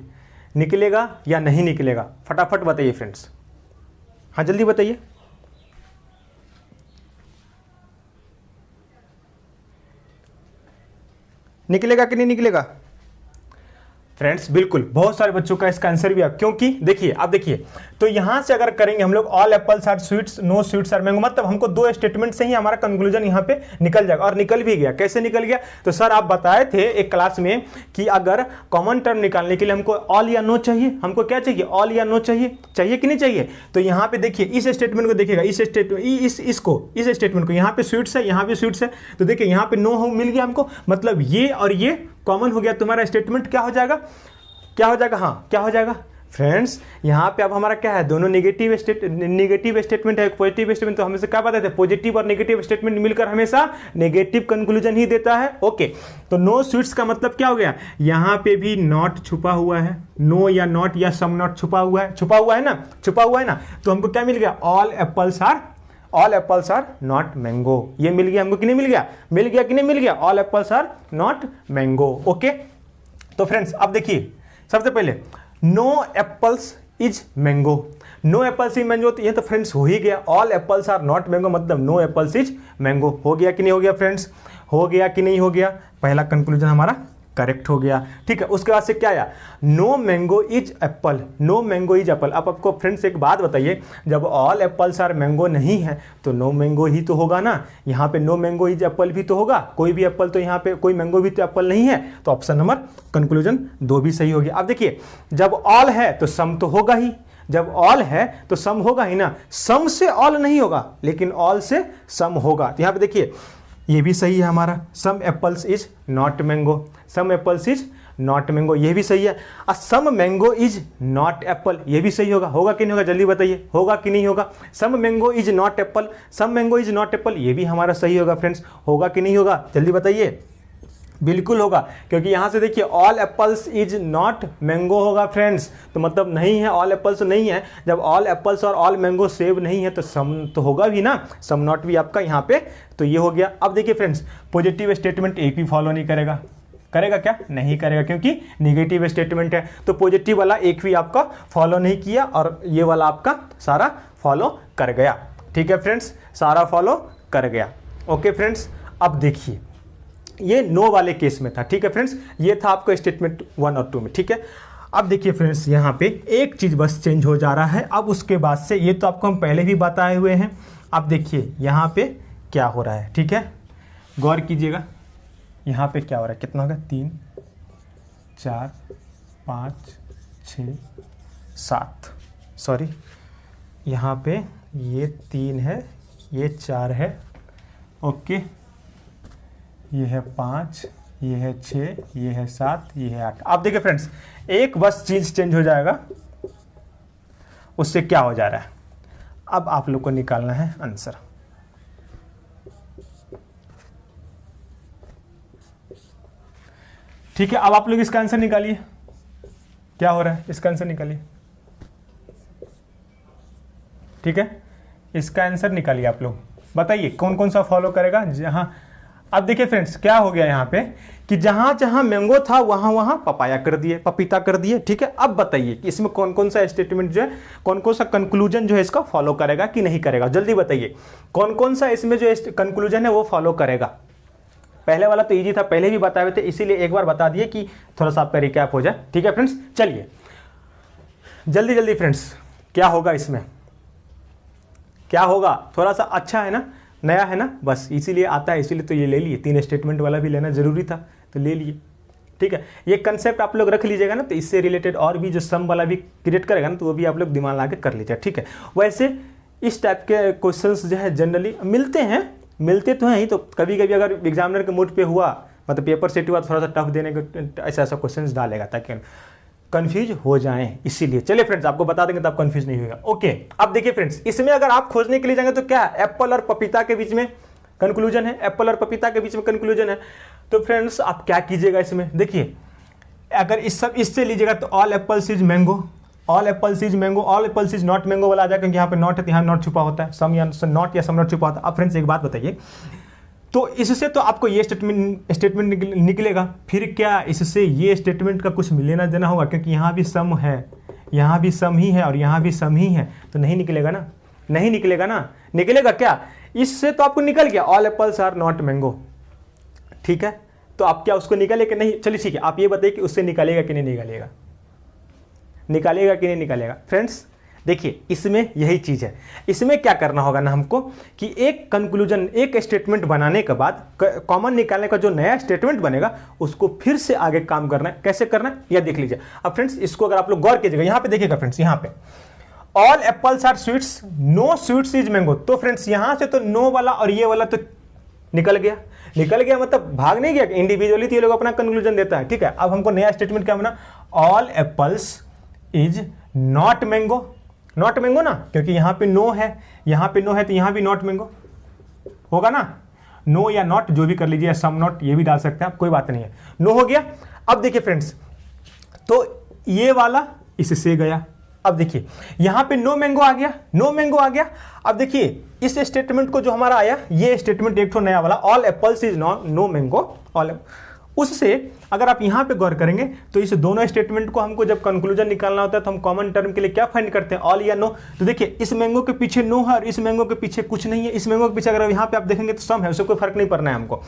निकलेगा या नहीं निकलेगा, फटाफट बताइए फ्रेंड्स, हाँ जल्दी बताइए। निकलेगा कि नहीं निकलेगा फ्रेंड्स बिल्कुल, बहुत सारे बच्चों का इसका आंसर भी है, क्योंकि देखिए अब देखिए, तो यहां से अगर करेंगे हम लोग all apples are sweets, no sweets are mango, मतलब हमको दो स्टेटमेंट से ही हमारा कंक्लूजन यहां पे निकल जाएगा, और निकल भी गया। कैसे निकल गया? तो सर आप बताए थे एक क्लास में कि अगर कॉमन टर्म निकालने के लिए हमको ऑल या नो चाहिए, हमको क्या चाहिए? ऑल या नो चाहिए, चाहिए कि नहीं चाहिए? तो यहां पे देखिए इस स्टेटमेंट को देखिएगा, इस स्टेटमेंट को, यहां पे स्वीट्स है, यहां पे स्वीट्स है, तो देखिए यहां पे नो मिल गया हमको, मतलब ये और ये कॉमन हो गया, तुम्हारा स्टेटमेंट क्या हो जाएगा? क्या हो जाएगा? हाँ, क्या हो जाएगा फ्रेंड्स? यहां पे अब हमारा क्या है? दोनों नेगेटिव स्टेटमेंट है, पॉजिटिव स्टेटमेंट, तो हमेशा क्या बताते हैं? पॉजिटिव और नेगेटिव स्टेटमेंट मिलकर हमेशा नेगेटिव कंक्लूजन ही देता है। ओके, तो नो स्वीट्स का मतलब क्या हो गया? यहां पे भी नॉट छुपा हुआ है, नो या नॉट या सम नॉट छुपा हुआ है, छुपा हुआ है ना, तो हमको क्या मिल गया? All apples are not mango, ये मिल गया हमको कि नहीं मिल गया? मिल गया कि नहीं मिल गया? All apples are not mango. Okay, तो फ्रेंड्स अब देखिए, सबसे पहले no apples is mango, no apples is mango, तो ये तो फ्रेंड्स हो ही गया। All apples are not mango मतलब नो एप्पल्स इज मैंगो। हो गया कि नहीं हो गया फ्रेंड्स? हो गया कि नहीं हो गया? पहला कंक्लूजन हमारा करेक्ट हो गया। ठीक है, उसके बाद से क्या आया? No mango is apple, no mango is apple. अब आपको फ्रेंड्स एक बात बताइए, जब ऑल एप्पल्स आर मैंगो नहीं है तो नो मैंगो ही तो होगा ना, यहाँ पे नो मैंगो इज एप्पल भी तो होगा, कोई भी एप्पल, तो यहाँ पे कोई मैंगो भी तो एप्पल नहीं है, तो ऑप्शन नंबर कंक्लूजन 2 भी सही हो गया। अब देखिए, जब ऑल है तो सम तो होगा ही, जब ऑल है तो सम होगा ही ना, सम से ऑल नहीं होगा लेकिन ऑल से सम होगा। तो यहाँ पे देखिए ये भी सही है हमारा, some apples is not mango, some apples is not mango, ये भी सही है। और some mango is not apple, ये भी सही होगा। होगा कि नहीं होगा? जल्दी बताइए, होगा कि नहीं होगा? Some mango is not apple, some mango is not apple, ये भी हमारा सही होगा फ्रेंड्स। होगा कि नहीं होगा? जल्दी बताइए। बिल्कुल होगा, क्योंकि यहां से देखिए all apples is not mango होगा फ्रेंड्स, तो मतलब नहीं है, ऑल एप्पल्स नहीं है। जब ऑल एप्पल्स और ऑल मैंगो सेव नहीं है तो सम तो होगा भी ना, सम नॉट भी आपका यहाँ पे, तो ये हो गया। अब देखिए फ्रेंड्स, पॉजिटिव स्टेटमेंट एक भी फॉलो नहीं करेगा, करेगा क्या? नहीं करेगा, क्योंकि नेगेटिव स्टेटमेंट है, तो पॉजिटिव वाला एक भी आपका फॉलो नहीं किया और ये वाला आपका सारा फॉलो कर गया। ठीक है फ्रेंड्स, सारा फॉलो कर गया। ओके फ्रेंड्स, अब देखिए ये नो वाले केस में था। ठीक है फ्रेंड्स, ये था आपका स्टेटमेंट 1 और 2 में। ठीक है, अब देखिए फ्रेंड्स, यहाँ पे एक चीज बस चेंज हो जा रहा है। अब उसके बाद से, ये तो आपको हम पहले भी बताए हुए हैं, अब देखिए यहाँ पे क्या हो रहा है। ठीक है, गौर कीजिएगा, यहाँ पे क्या हो रहा है? कितना होगा? 3 4 5 6 7, सॉरी यहाँ पे ये 3 है, ये 4 है, ओके, ये है 5, ये है 6, ये है 7, ये है 8। अब देखिए फ्रेंड्स, एक बस चीज चेंज हो जाएगा, उससे क्या हो जा रहा है? अब आप लोग को निकालना है आंसर। ठीक है, अब आप लोग इसका आंसर निकालिए, क्या हो रहा है? इसका आंसर निकालिए। ठीक है, इसका आंसर निकालिए आप लोग, बताइए कौन कौन सा फॉलो करेगा। जहां, अब देखिए फ्रेंड्स क्या हो गया यहाँ पे कि जहां जहां मैंगो था वहां वहां पपाया कर दिए, पपीता कर दिए। ठीक है, अब बताइए कि इसमें कौन कौन सा स्टेटमेंट जो है, कौन कौन सा कंक्लूजन जो है इसका फॉलो करेगा कि नहीं करेगा? जल्दी बताइए, कौन कौन सा इसमें जो कंक्लूजन है वो फॉलो करेगा? पहले वाला तो इजी था, पहले भी बताए हुए थे, इसीलिए एक बार बता दिए कि थोड़ा सा आपका रिकैप हो जाए। ठीक है फ्रेंड्स, चलिए जल्दी जल्दी फ्रेंड्स, क्या होगा इसमें? क्या होगा? थोड़ा सा अच्छा है ना, नया है ना, बस इसीलिए आता है, इसीलिए तो ये ले लिए। 3 स्टेटमेंट वाला भी लेना जरूरी था तो ले लिए। ठीक है, ये कंसेप्ट आप लोग रख लीजिएगा ना, तो इससे रिलेटेड और भी जो सम वाला भी क्रिएट करेगा ना, तो वो भी आप लोग दिमाग लगा के कर लीजिएगा। ठीक है, वैसे इस टाइप के क्वेश्चंस जो है जनरली मिलते तो हैं ही, तो कभी कभी अगर एग्जामिनर के मूड पे हुआ, मतलब पेपर सेट हुआ, थोड़ा सा टफ देने का ऐसा क्वेश्चन डालेगा ताकि कंफ्यूज हो जाएं, इसीलिए। चलिए फ्रेंड्स, आपको बता देंगे तो आप कंफ्यूज नहीं होगा। ओके, अब देखिए फ्रेंड्स, इसमें अगर आप खोजने के लिए जाएंगे तो क्या एप्पल और पपीता के बीच में कंक्लूजन है, एप्पल और पपीता के बीच में कंक्लूजन है। तो फ्रेंड्स आप क्या कीजिएगा इसमें, देखिए अगर इससे लीजिएगा तो all apples is mango, all apples is mango, all apples is not mango वाला आ जाएगा, क्योंकि यहाँ पे नॉट है तो यहाँ नॉट छुपा होता है, सम या नॉट या सम नॉट छुपा होता है। अब फ्रेंड्स एक बात बताइए, तो इससे तो आपको ये स्टेटमेंट निकलेगा, फिर क्या इससे ये स्टेटमेंट का कुछ लेना देना होगा? क्योंकि यहाँ भी सम है, यहाँ भी सम ही है और यहाँ भी सम ही है, तो नहीं निकलेगा ना, नहीं निकलेगा ना। निकलेगा क्या? इससे तो आपको निकल गया all apples are not mango. ठीक है, तो आप क्या उसको निकाले कि नहीं? चलिए ठीक है, आप ये बताइए कि उससे निकालेगा कि नहीं निकालेगा, निकालेगा कि नहीं निकालेगा? फ्रेंड्स देखिए, इसमें यही चीज़ है। इसमें क्या करना होगा ना हमको कि एक कंक्लूजन, एक स्टेटमेंट बनाने के बाद कॉमन निकालने का जो नया स्टेटमेंट बनेगा उसको फिर से आगे काम करना है। कैसे करना है यह देख लीजिए। अब फ्रेंड्स इसको अगर आप लोग गौर कीजिएगा, यहाँ पे देखिएगा फ्रेंड्स, यहाँ पे all apples are sweets, no sweets is mango. तो फ्रेंड्स यहाँ से तो नो वाला और ये वाला तो निकल गया, निकल गया मतलब भाग नहीं गया, इंडिविजुअली तो ये लोग अपना कंक्लूजन देता है। ठीक है, अब हमको नया स्टेटमेंट क्या बना? All apples is not mango. Not mango ना, क्योंकि यहां पे नो है, यहां पे नो है तो यहां भी नॉट मैंगो होगा ना। नो या नॉट जो भी कर लीजिए, सम नॉट ये भी डाल सकते हैं आप, कोई बात नहीं है। नो हो गया। अब देखिए फ्रेंड्स, तो ये वाला इससे गया। अब देखिए यहां पे नो मैंगो आ गया, नो मैंगो आ गया। अब देखिए इस स्टेटमेंट को जो हमारा आया, ये स्टेटमेंट एक तो नया वाला, all apples is no mango, all, उससे अगर आप यहां पे गौर करेंगे तो इस दोनों स्टेटमेंट को हमको जब कंक्लूजन निकालना होता है तो हम कॉमन टर्म के लिए क्या फाइंड करते हैं? ऑल या नो। तो देखिए इस मैंगो के पीछे नो है और इस मैंगो के पीछे कुछ नहीं है। इस मैंगो के पीछे अगर यहां पे आप देखेंगे तो सम है, उससे कोई फर्क नहीं पड़ना है हमको।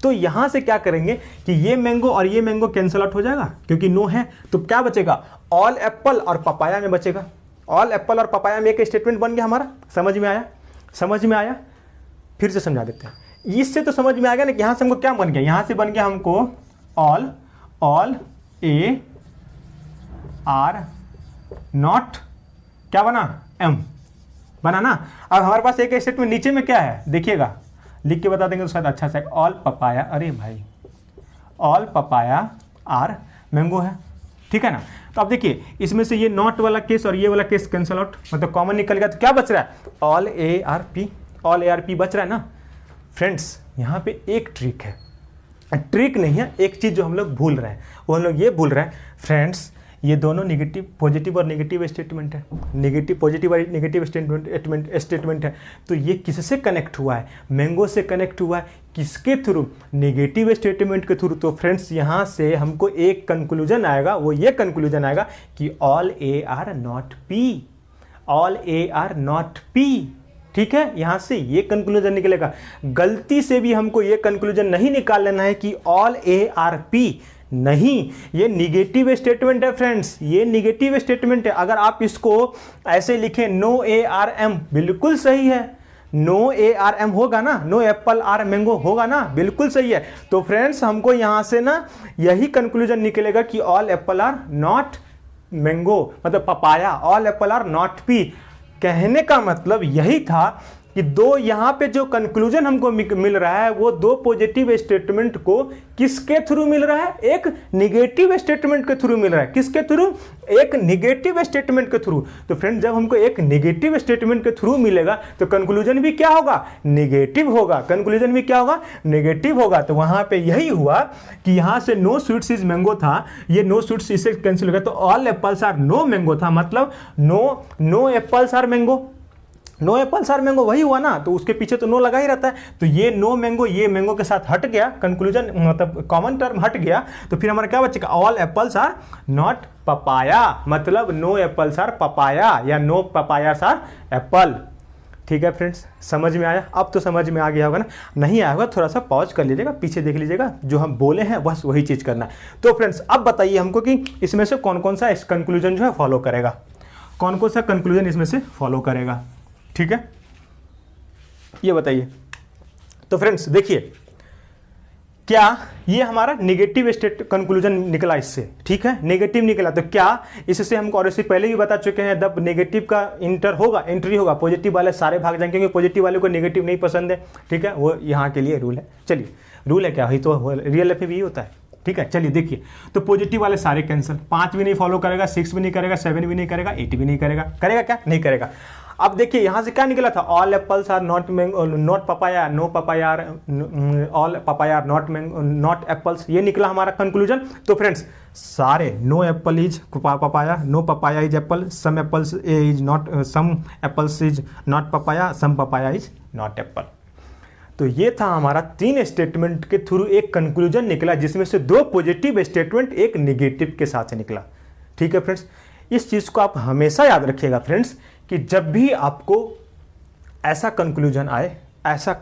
तो यहां से क्या करेंगे कि ये मैंगो और ये मैंगो कैंसिल आउट हो जाएगा क्योंकि नो है। तो क्या बचेगा? ऑल एप्पल और पपाया में बचेगा। ऑल एप्पल और पपाया में एक स्टेटमेंट बन गया हमारा। समझ में आया? समझ में आया? फिर से समझा देते हैं। इससे तो समझ में आ गया ना कि यहां से हमको क्या बन गया? यहां से बन गया हमको ऑल ए आर नॉट, क्या बना? एम बना ना। अब हमारे पास एक स्टेटमेंट नीचे में क्या है देखिएगा, लिख के बता देंगे तो शायद अच्छा से। ऑल पपाया, अरे भाई ऑल पपाया आर मैंगो है, ठीक है ना। तो अब देखिए इसमें से ये नॉट वाला केस और ये वाला केस कैंसिल आउट, मतलब कॉमन निकल गया। तो क्या बच रहा है? All A R P, all A R P बच रहा है ना। फ्रेंड्स यहाँ पे एक ट्रिक है, ट्रिक नहीं है, एक चीज जो हम लोग भूल रहे हैं, वो हम लोग ये भूल रहे हैं फ्रेंड्स, ये दोनों नेगेटिव, पॉजिटिव और नेगेटिव स्टेटमेंट है। नेगेटिव, पॉजिटिव और नेगेटिव स्टेटमेंट है। तो ये किससे कनेक्ट हुआ है? मैंगो से कनेक्ट हुआ है। किसके थ्रू? नेगेटिव स्टेटमेंट के थ्रू। तो फ्रेंड्स यहाँ से हमको एक कंक्लूजन आएगा, वो ये कंक्लूजन आएगा कि all A R not P, all A R not P. ठीक है, यहां से ये कंक्लूजन निकलेगा। गलती से भी हमको ये कंक्लूजन नहीं निकाल लेना है कि ऑल ए आर पी, नहीं, ये निगेटिव स्टेटमेंट है फ्रेंड्स, ये निगेटिव स्टेटमेंट है। अगर आप इसको ऐसे लिखें नो ए आर एम, बिल्कुल सही है, नो ए आर एम होगा ना, नो एप्पल आर मैंगो होगा ना, बिल्कुल सही है। तो फ्रेंड्स हमको यहां से ना यही कंक्लूजन निकलेगा कि all apple are not mango, मतलब papaya, all apple are not P. कहने का मतलब यही था कि दो यहां पे जो कंक्लूजन हमको मिल रहा है वो दो पॉजिटिव स्टेटमेंट को किसके थ्रू मिल रहा है? एक निगेटिव स्टेटमेंट के थ्रू मिल रहा है। किसके थ्रू? एक निगेटिव स्टेटमेंट के थ्रू। तो फ्रेंड जब हमको एक निगेटिव स्टेटमेंट के थ्रू मिलेगा तो कंक्लूजन भी क्या होगा? नेगेटिव होगा। कंक्लूजन भी क्या होगा? नेगेटिव होगा। तो वहां पे यही हुआ कि यहां से नो स्वीट्स इज मैंगो था, ये नो स्वीट्स इससे कैंसिल हो गया, तो all apples are no mango था, मतलब no apples are mango, no apples are mango वही हुआ ना। तो उसके पीछे तो नो लगा ही रहता है। तो ये नो मैंगो ये मैंगो के साथ हट गया, कंक्लूजन मतलब कॉमन टर्म हट गया। तो फिर हमारा क्या बचेगा? All apples are not papaya, मतलब नो एप्पल्स आर पपाया या नो पपायास आर एप्पल। ठीक है फ्रेंड्स, समझ में आया? अब तो समझ में आ गया होगा ना। नहीं आया होगा थोड़ा सा पॉज कर लीजिएगा, पीछे देख लीजिएगा, जो हम बोले हैं बस वही चीज करना है। तो फ्रेंड्स अब बताइए हमको कि इसमें से कौन कौन सा कंक्लूजन जो है फॉलो करेगा, कौन कौन सा कंक्लूजन इसमें से फॉलो करेगा। ठीक है, ये बताइए। तो फ्रेंड्स देखिए, क्या ये हमारा नेगेटिव स्टेट कंक्लूजन निकला इससे, ठीक है, नेगेटिव निकला। तो क्या इससे हमको, और इससे पहले भी बता चुके हैं, जब नेगेटिव का एंट्री होगा पॉजिटिव वाले सारे भाग जाएंगे, क्योंकि पॉजिटिव वाले को नेगेटिव नहीं पसंद है। ठीक है, वो यहाँ के लिए रूल है। चलिए, रूल है क्या? वही तो रियल लाइफ में भी होता है। ठीक है, चलिए देखिए, तो पॉजिटिव वाले सारे कैंसिल, 5 भी नहीं फॉलो करेगा, 6 भी नहीं करेगा, 7 भी नहीं करेगा, 8 भी नहीं करेगा। करेगा क्या? नहीं करेगा। अब देखिए यहां से क्या निकला था? All apples are not papaya, no papaya, all papaya are not apples, ये निकला हमारा कंक्लूजन। तो फ्रेंड्स सारे no apple is papaya, no papaya is apple, some apples is not, some apples is not papaya, some papaya is not apple. तो ये था हमारा 3 स्टेटमेंट के थ्रू एक कंक्लूजन निकला, जिसमें से 2 पॉजिटिव स्टेटमेंट एक निगेटिव के साथ निकला। ठीक है फ्रेंड्स, इस चीज को आप हमेशा याद रखिएगा फ्रेंड्स, कि जब भी आपको ऐसा कंक्लूजन आए ऐसा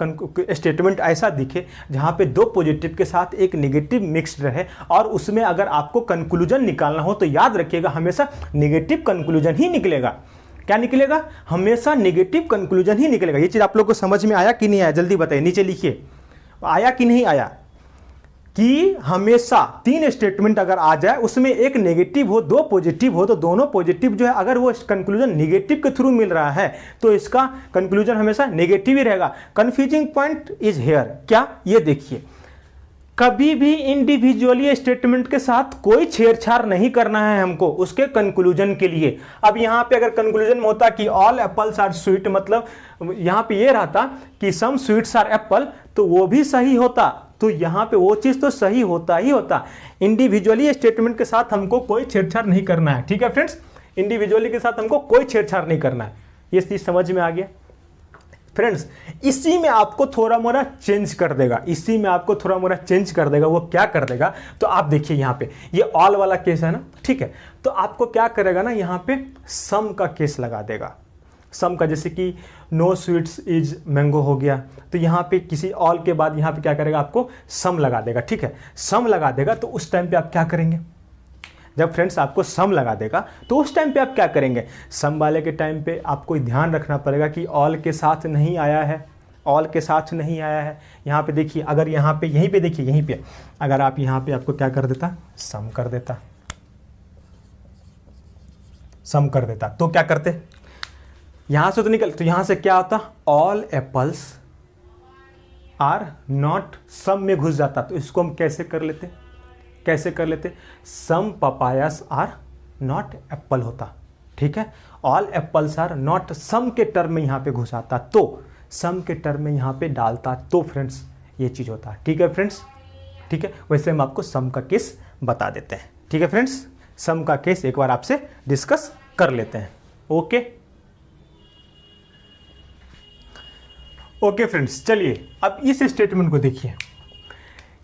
स्टेटमेंट ऐसा दिखे जहां पे दो पॉजिटिव के साथ एक नेगेटिव मिक्स्ड रहे और उसमें अगर आपको कंक्लूजन निकालना हो तो याद रखिएगा हमेशा नेगेटिव कंक्लूजन ही निकलेगा। क्या निकलेगा? हमेशा नेगेटिव कंक्लूजन ही निकलेगा। ये चीज आप लोग को समझ में आया कि नहीं आया? जल्दी बताइए, नीचे लिखिए आया कि नहीं आया। कि हमेशा 3 स्टेटमेंट अगर आ जाए उसमें एक नेगेटिव हो दो पॉजिटिव हो तो दोनों पॉजिटिव जो है अगर वो कंक्लूजन नेगेटिव के थ्रू मिल रहा है तो इसका कंक्लूजन हमेशा नेगेटिव ही रहेगा। Confusing point is here. क्या? ये देखिए, कभी भी इंडिविजुअली स्टेटमेंट के साथ कोई छेड़छाड़ नहीं करना है हमको उसके कंक्लूजन के लिए। अब यहां पे अगर कंक्लूजन में होता कि ऑल एप्पल्स आर स्वीट, मतलब यहां पे ये रहता कि सम स्वीट्स आर एप्पल, तो वो भी सही होता। तो यहां पे वो चीज तो सही होता ही होता। इंडिविजुअली स्टेटमेंट के साथ हमको कोई छेड़छाड़ नहीं करना है। ठीक है फ्रेंड्स, इंडिविजुअली के साथ हमको कोई छेड़छाड़ नहीं करना है। ये चीज समझ में आ गया फ्रेंड्स। इसी में आपको थोड़ा मोड़ा चेंज कर देगा, इसी में आपको थोड़ा मोड़ा चेंज कर देगा। वो क्या कर देगा? तो आप देखिए यहां पे ये ऑल वाला केस है ना, ठीक है, तो आपको क्या करेगा ना, यहां पे सम का केस लगा देगा। सम का, जैसे कि नो स्वीट्स इज मैंगो हो गया, तो यहां पे किसी ऑल के बाद यहां पे क्या करेगा? आपको सम लगा देगा। ठीक है, सम लगा देगा तो उस टाइम पे आप क्या करेंगे? जब फ्रेंड्स आपको सम लगा देगा तो उस टाइम पे आप क्या करेंगे? सम वाले के टाइम पे आपको ध्यान रखना पड़ेगा कि ऑल के साथ नहीं आया है, ऑल के साथ नहीं आया है। यहाँ पे देखिए, अगर यहाँ पे यहीं पे देखिए, यहीं पे अगर आप यहाँ पे आपको क्या कर देता? सम कर देता, सम कर देता, तो क्या करते? यहां से तो निकल, तो यहां से क्या होता? All apples are not some में घुस जाता। तो इसको हम कैसे कर लेते? कैसे कर लेते? Some papayas are not apple होता। ठीक है, all apples are not some के टर्म में यहां पे घुस आता, तो सम के टर्म में यहां पे डालता, तो फ्रेंड्स ये चीज होता है। ठीक है फ्रेंड्स, ठीक है, वैसे हम आपको सम का केस बता देते हैं। ठीक है फ्रेंड्स, सम का केस एक बार आपसे डिस्कस कर लेते हैं। ओके ओके फ्रेंड्स, चलिए अब इस स्टेटमेंट को देखिए,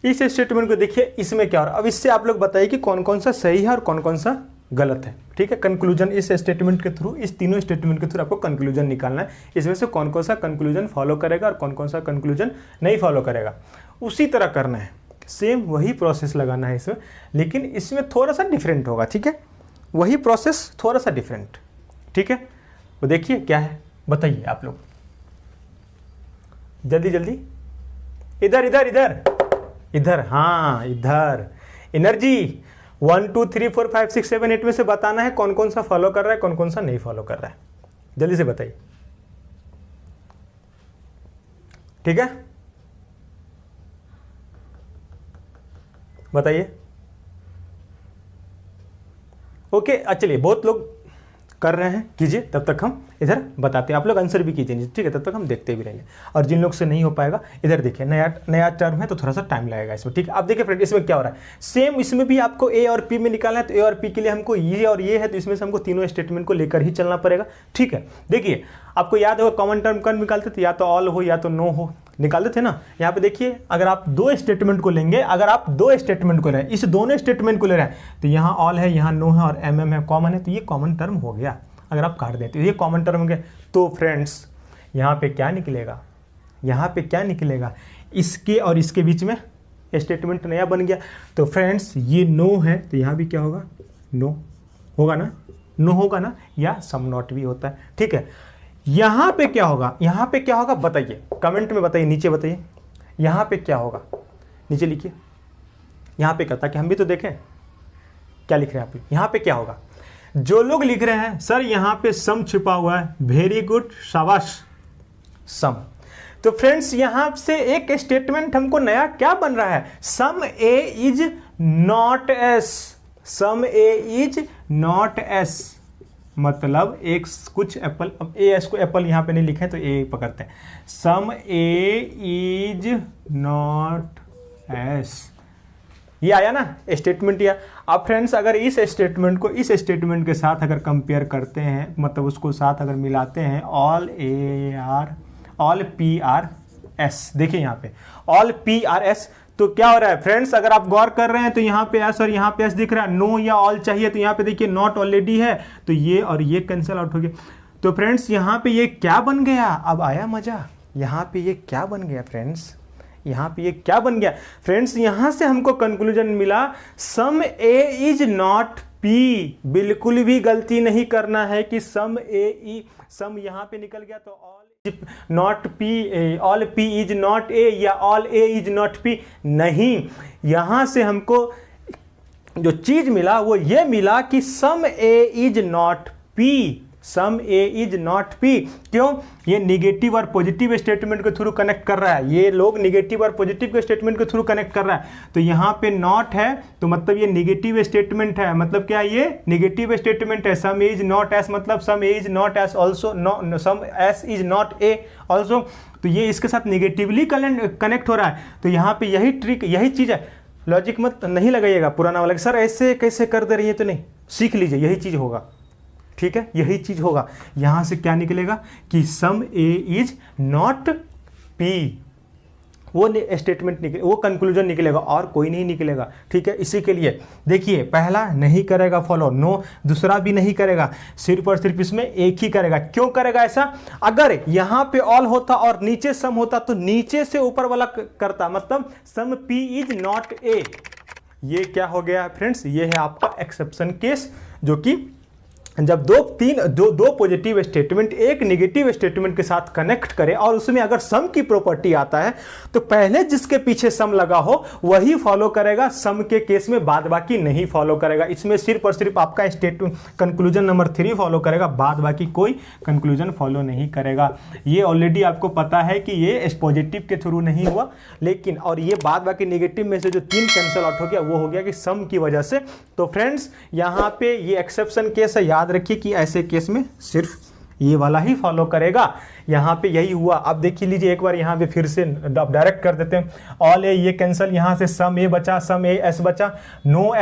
इस स्टेटमेंट को देखिए, इसमें क्या हो रहा है। अब इससे आप लोग बताइए कि कौन कौन सा सही है और कौन कौन सा गलत है। ठीक है, कंक्लूजन इस स्टेटमेंट के थ्रू, इस तीनों स्टेटमेंट के थ्रू आपको कंक्लूजन निकालना है। इसमें से कौन कौन सा कंक्लूजन फॉलो करेगा और कौन कौन सा कंक्लूजन नहीं फॉलो करेगा, उसी तरह करना है। सेम वही प्रोसेस लगाना है इसमें, लेकिन इसमें थोड़ा सा डिफरेंट होगा। ठीक है, वही प्रोसेस थोड़ा सा डिफरेंट। ठीक है, वो देखिए क्या है, बताइए आप लोग जल्दी जल्दी। इधर इधर इधर इधर, हाँ इधर। एनर्जी 1 2 3 4 5 6 7 8 में से बताना है कौन कौन सा फॉलो कर रहा है, कौन कौन सा नहीं फॉलो कर रहा है। जल्दी से बताइए। ठीक है, बताइए। ओके, चलिए, बहुत लोग कर रहे हैं, कीजिए, तब तक हम इधर बताते हैं। आप लोग आंसर भी कीजिए, ठीक है, तब तक हम देखते भी रहेंगे। और जिन लोग से नहीं हो पाएगा, इधर देखिए, नया टर्म है तो थोड़ा सा टाइम लगेगा इसमें। ठीक है, आप देखिए फ्रेंड, इसमें क्या हो रहा है, सेम इसमें भी आपको ए और पी में निकालना है। तो ए और पी के लिए हमको ये और ये है, तो इसमें से हमको तीनों स्टेटमेंट को लेकर ही चलना पड़ेगा। ठीक है, देखिए आपको याद होगा कॉमन टर्म कौन निकालते थे, या तो ऑल हो या तो नो हो, निकालते थे ना। यहाँ पे देखिए, अगर आप दो स्टेटमेंट को लेंगे, अगर आप दो स्टेटमेंट को ले रहे हैं, इस दोनों स्टेटमेंट को ले रहे हैं, तो यहाँ ऑल है, यहाँ नो है और एम है, कॉमन है, तो ये कॉमन टर्म हो गया। अगर आप काट देते हो ये कॉमन टर्म हो गया, तो फ्रेंड्स यहाँ पे क्या निकलेगा, यहाँ पे क्या निकलेगा, इसके और इसके बीच में स्टेटमेंट नया बन गया। तो फ्रेंड्स ये नो है, तो यहाँ भी क्या होगा, नो होगा ना, नो होगा ना, या सम नॉट भी होता है। ठीक है, यहाँ पे क्या होगा, यहाँ पे क्या होगा बताइए, कमेंट में बताइए, नीचे बताइए, यहाँ पे क्या होगा, नीचे लिखिए। यहाँ पे क्या, ताकि हम भी तो देखें क्या लिख रहे हैं आप लोग। यहाँ पे क्या होगा, जो लोग लिख रहे हैं सर यहाँ पे सम छिपा हुआ है, वेरी गुड, शाबाश, सम। तो फ्रेंड्स यहाँ से एक स्टेटमेंट हमको नया क्या बन रहा है, some A is not S, some A is not S, मतलब एक कुछ एप्पल, अब ए एस को एप्पल यहाँ पे नहीं लिखे तो ए पकड़ते हैं, सम ए इज नॉट एस, ये आया ना स्टेटमेंट। या अब फ्रेंड्स अगर इस स्टेटमेंट को इस स्टेटमेंट के साथ अगर कंपेयर करते हैं, मतलब उसको साथ अगर मिलाते हैं, all A R, all P R S, देखिए यहाँ पे ऑल पी आर एस, तो क्या हो रहा है फ्रेंड्स, अगर आप गौर कर रहे हैं तो यहाँ पे एस और यहाँ पे एस दिख रहा है, नो या ऑल चाहिए, तो यहाँ पे देखिए नॉट ऑलरेडी है, तो ये और ये कैंसिल आउट हो गया। तो फ्रेंड्स यहाँ पे ये क्या बन गया, अब आया मजा, यहाँ पे ये क्या बन गया फ्रेंड्स, यहाँ पे ये क्या बन गया फ्रेंड्स, यहाँ से हमको कंक्लूजन मिला सम ए इज नॉट पी। बिल्कुल भी गलती नहीं करना है कि सम सम यहाँ पे निकल गया तो all not P, all P is not A या all A is not P, नहीं। यहाँ से हमको जो चीज मिला वो ये मिला कि some A is not P, some A is not P. क्यों? ये निगेटिव और पॉजिटिव स्टेटमेंट के थ्रू कनेक्ट कर रहा है, ये लोग निगेटिव और पॉजिटिव के स्टेटमेंट के थ्रू कनेक्ट कर रहा है। तो यहाँ पे नॉट है तो मतलब ये निगेटिव स्टेटमेंट है, मतलब क्या है, ये निगेटिव स्टेटमेंट है। सम इज नॉट एस मतलब some A is not S also, some S is not A also, तो ये इसके साथ निगेटिवली कनेक्ट हो रहा है। तो यहाँ पे यही ट्रिक, यही चीज है। लॉजिक मत नहीं लगाइएगा पुराना वाला, सर ऐसे कैसे कर दे रही है, तो नहीं, सीख लीजिए, यही चीज होगा, ठीक है, यही चीज होगा। यहां से क्या निकलेगा कि some A is not P, वो स्टेटमेंट निकले, वो कंक्लूजन निकलेगा और कोई नहीं निकलेगा, ठीक है। इसी के लिए देखिए, पहला नहीं करेगा फॉलो, नो, दूसरा भी नहीं करेगा, सिर्फ और सिर्फ इसमें एक ही करेगा। क्यों करेगा ऐसा? अगर यहां पे ऑल होता और नीचे सम होता तो नीचे से ऊपर वाला करता, मतलब सम पी इज नॉट ए। ये क्या हो गया फ्रेंड्स, ये है आपका एक्सेप्शन केस, जो कि जब दो पॉजिटिव स्टेटमेंट एक निगेटिव स्टेटमेंट के साथ कनेक्ट करे और उसमें अगर सम की प्रॉपर्टी आता है तो पहले जिसके पीछे सम लगा हो वही फॉलो करेगा, सम के केस में बाद बाकी नहीं फॉलो करेगा। इसमें सिर्फ और सिर्फ आपका स्टेटमेंट कंक्लूजन नंबर 3 फॉलो करेगा, बाद बाकी कोई कंक्लूजन फॉलो नहीं करेगा। ये ऑलरेडी आपको पता है कि ये पॉजिटिव के थ्रू नहीं हुआ, लेकिन और ये बाद बाकी निगेटिव में से जो 3 कैंसिल आउट हो गया वो हो गया कि सम की वजह से। तो फ्रेंड्स यहाँ पे ये एक्सेप्शन केस है, याद रखिए कि ऐसे केस में सिर्फ ये वाला ही फॉलो करेगा। यहाँ पे यही हुआ। अब देखिए लीजिए एक बार यहाँ पे फिर से डायरेक्ट कर देते हैं, ऑल ए ये कैंसिल, यहाँ से सम ए बचा, सम ए एस बचा, नो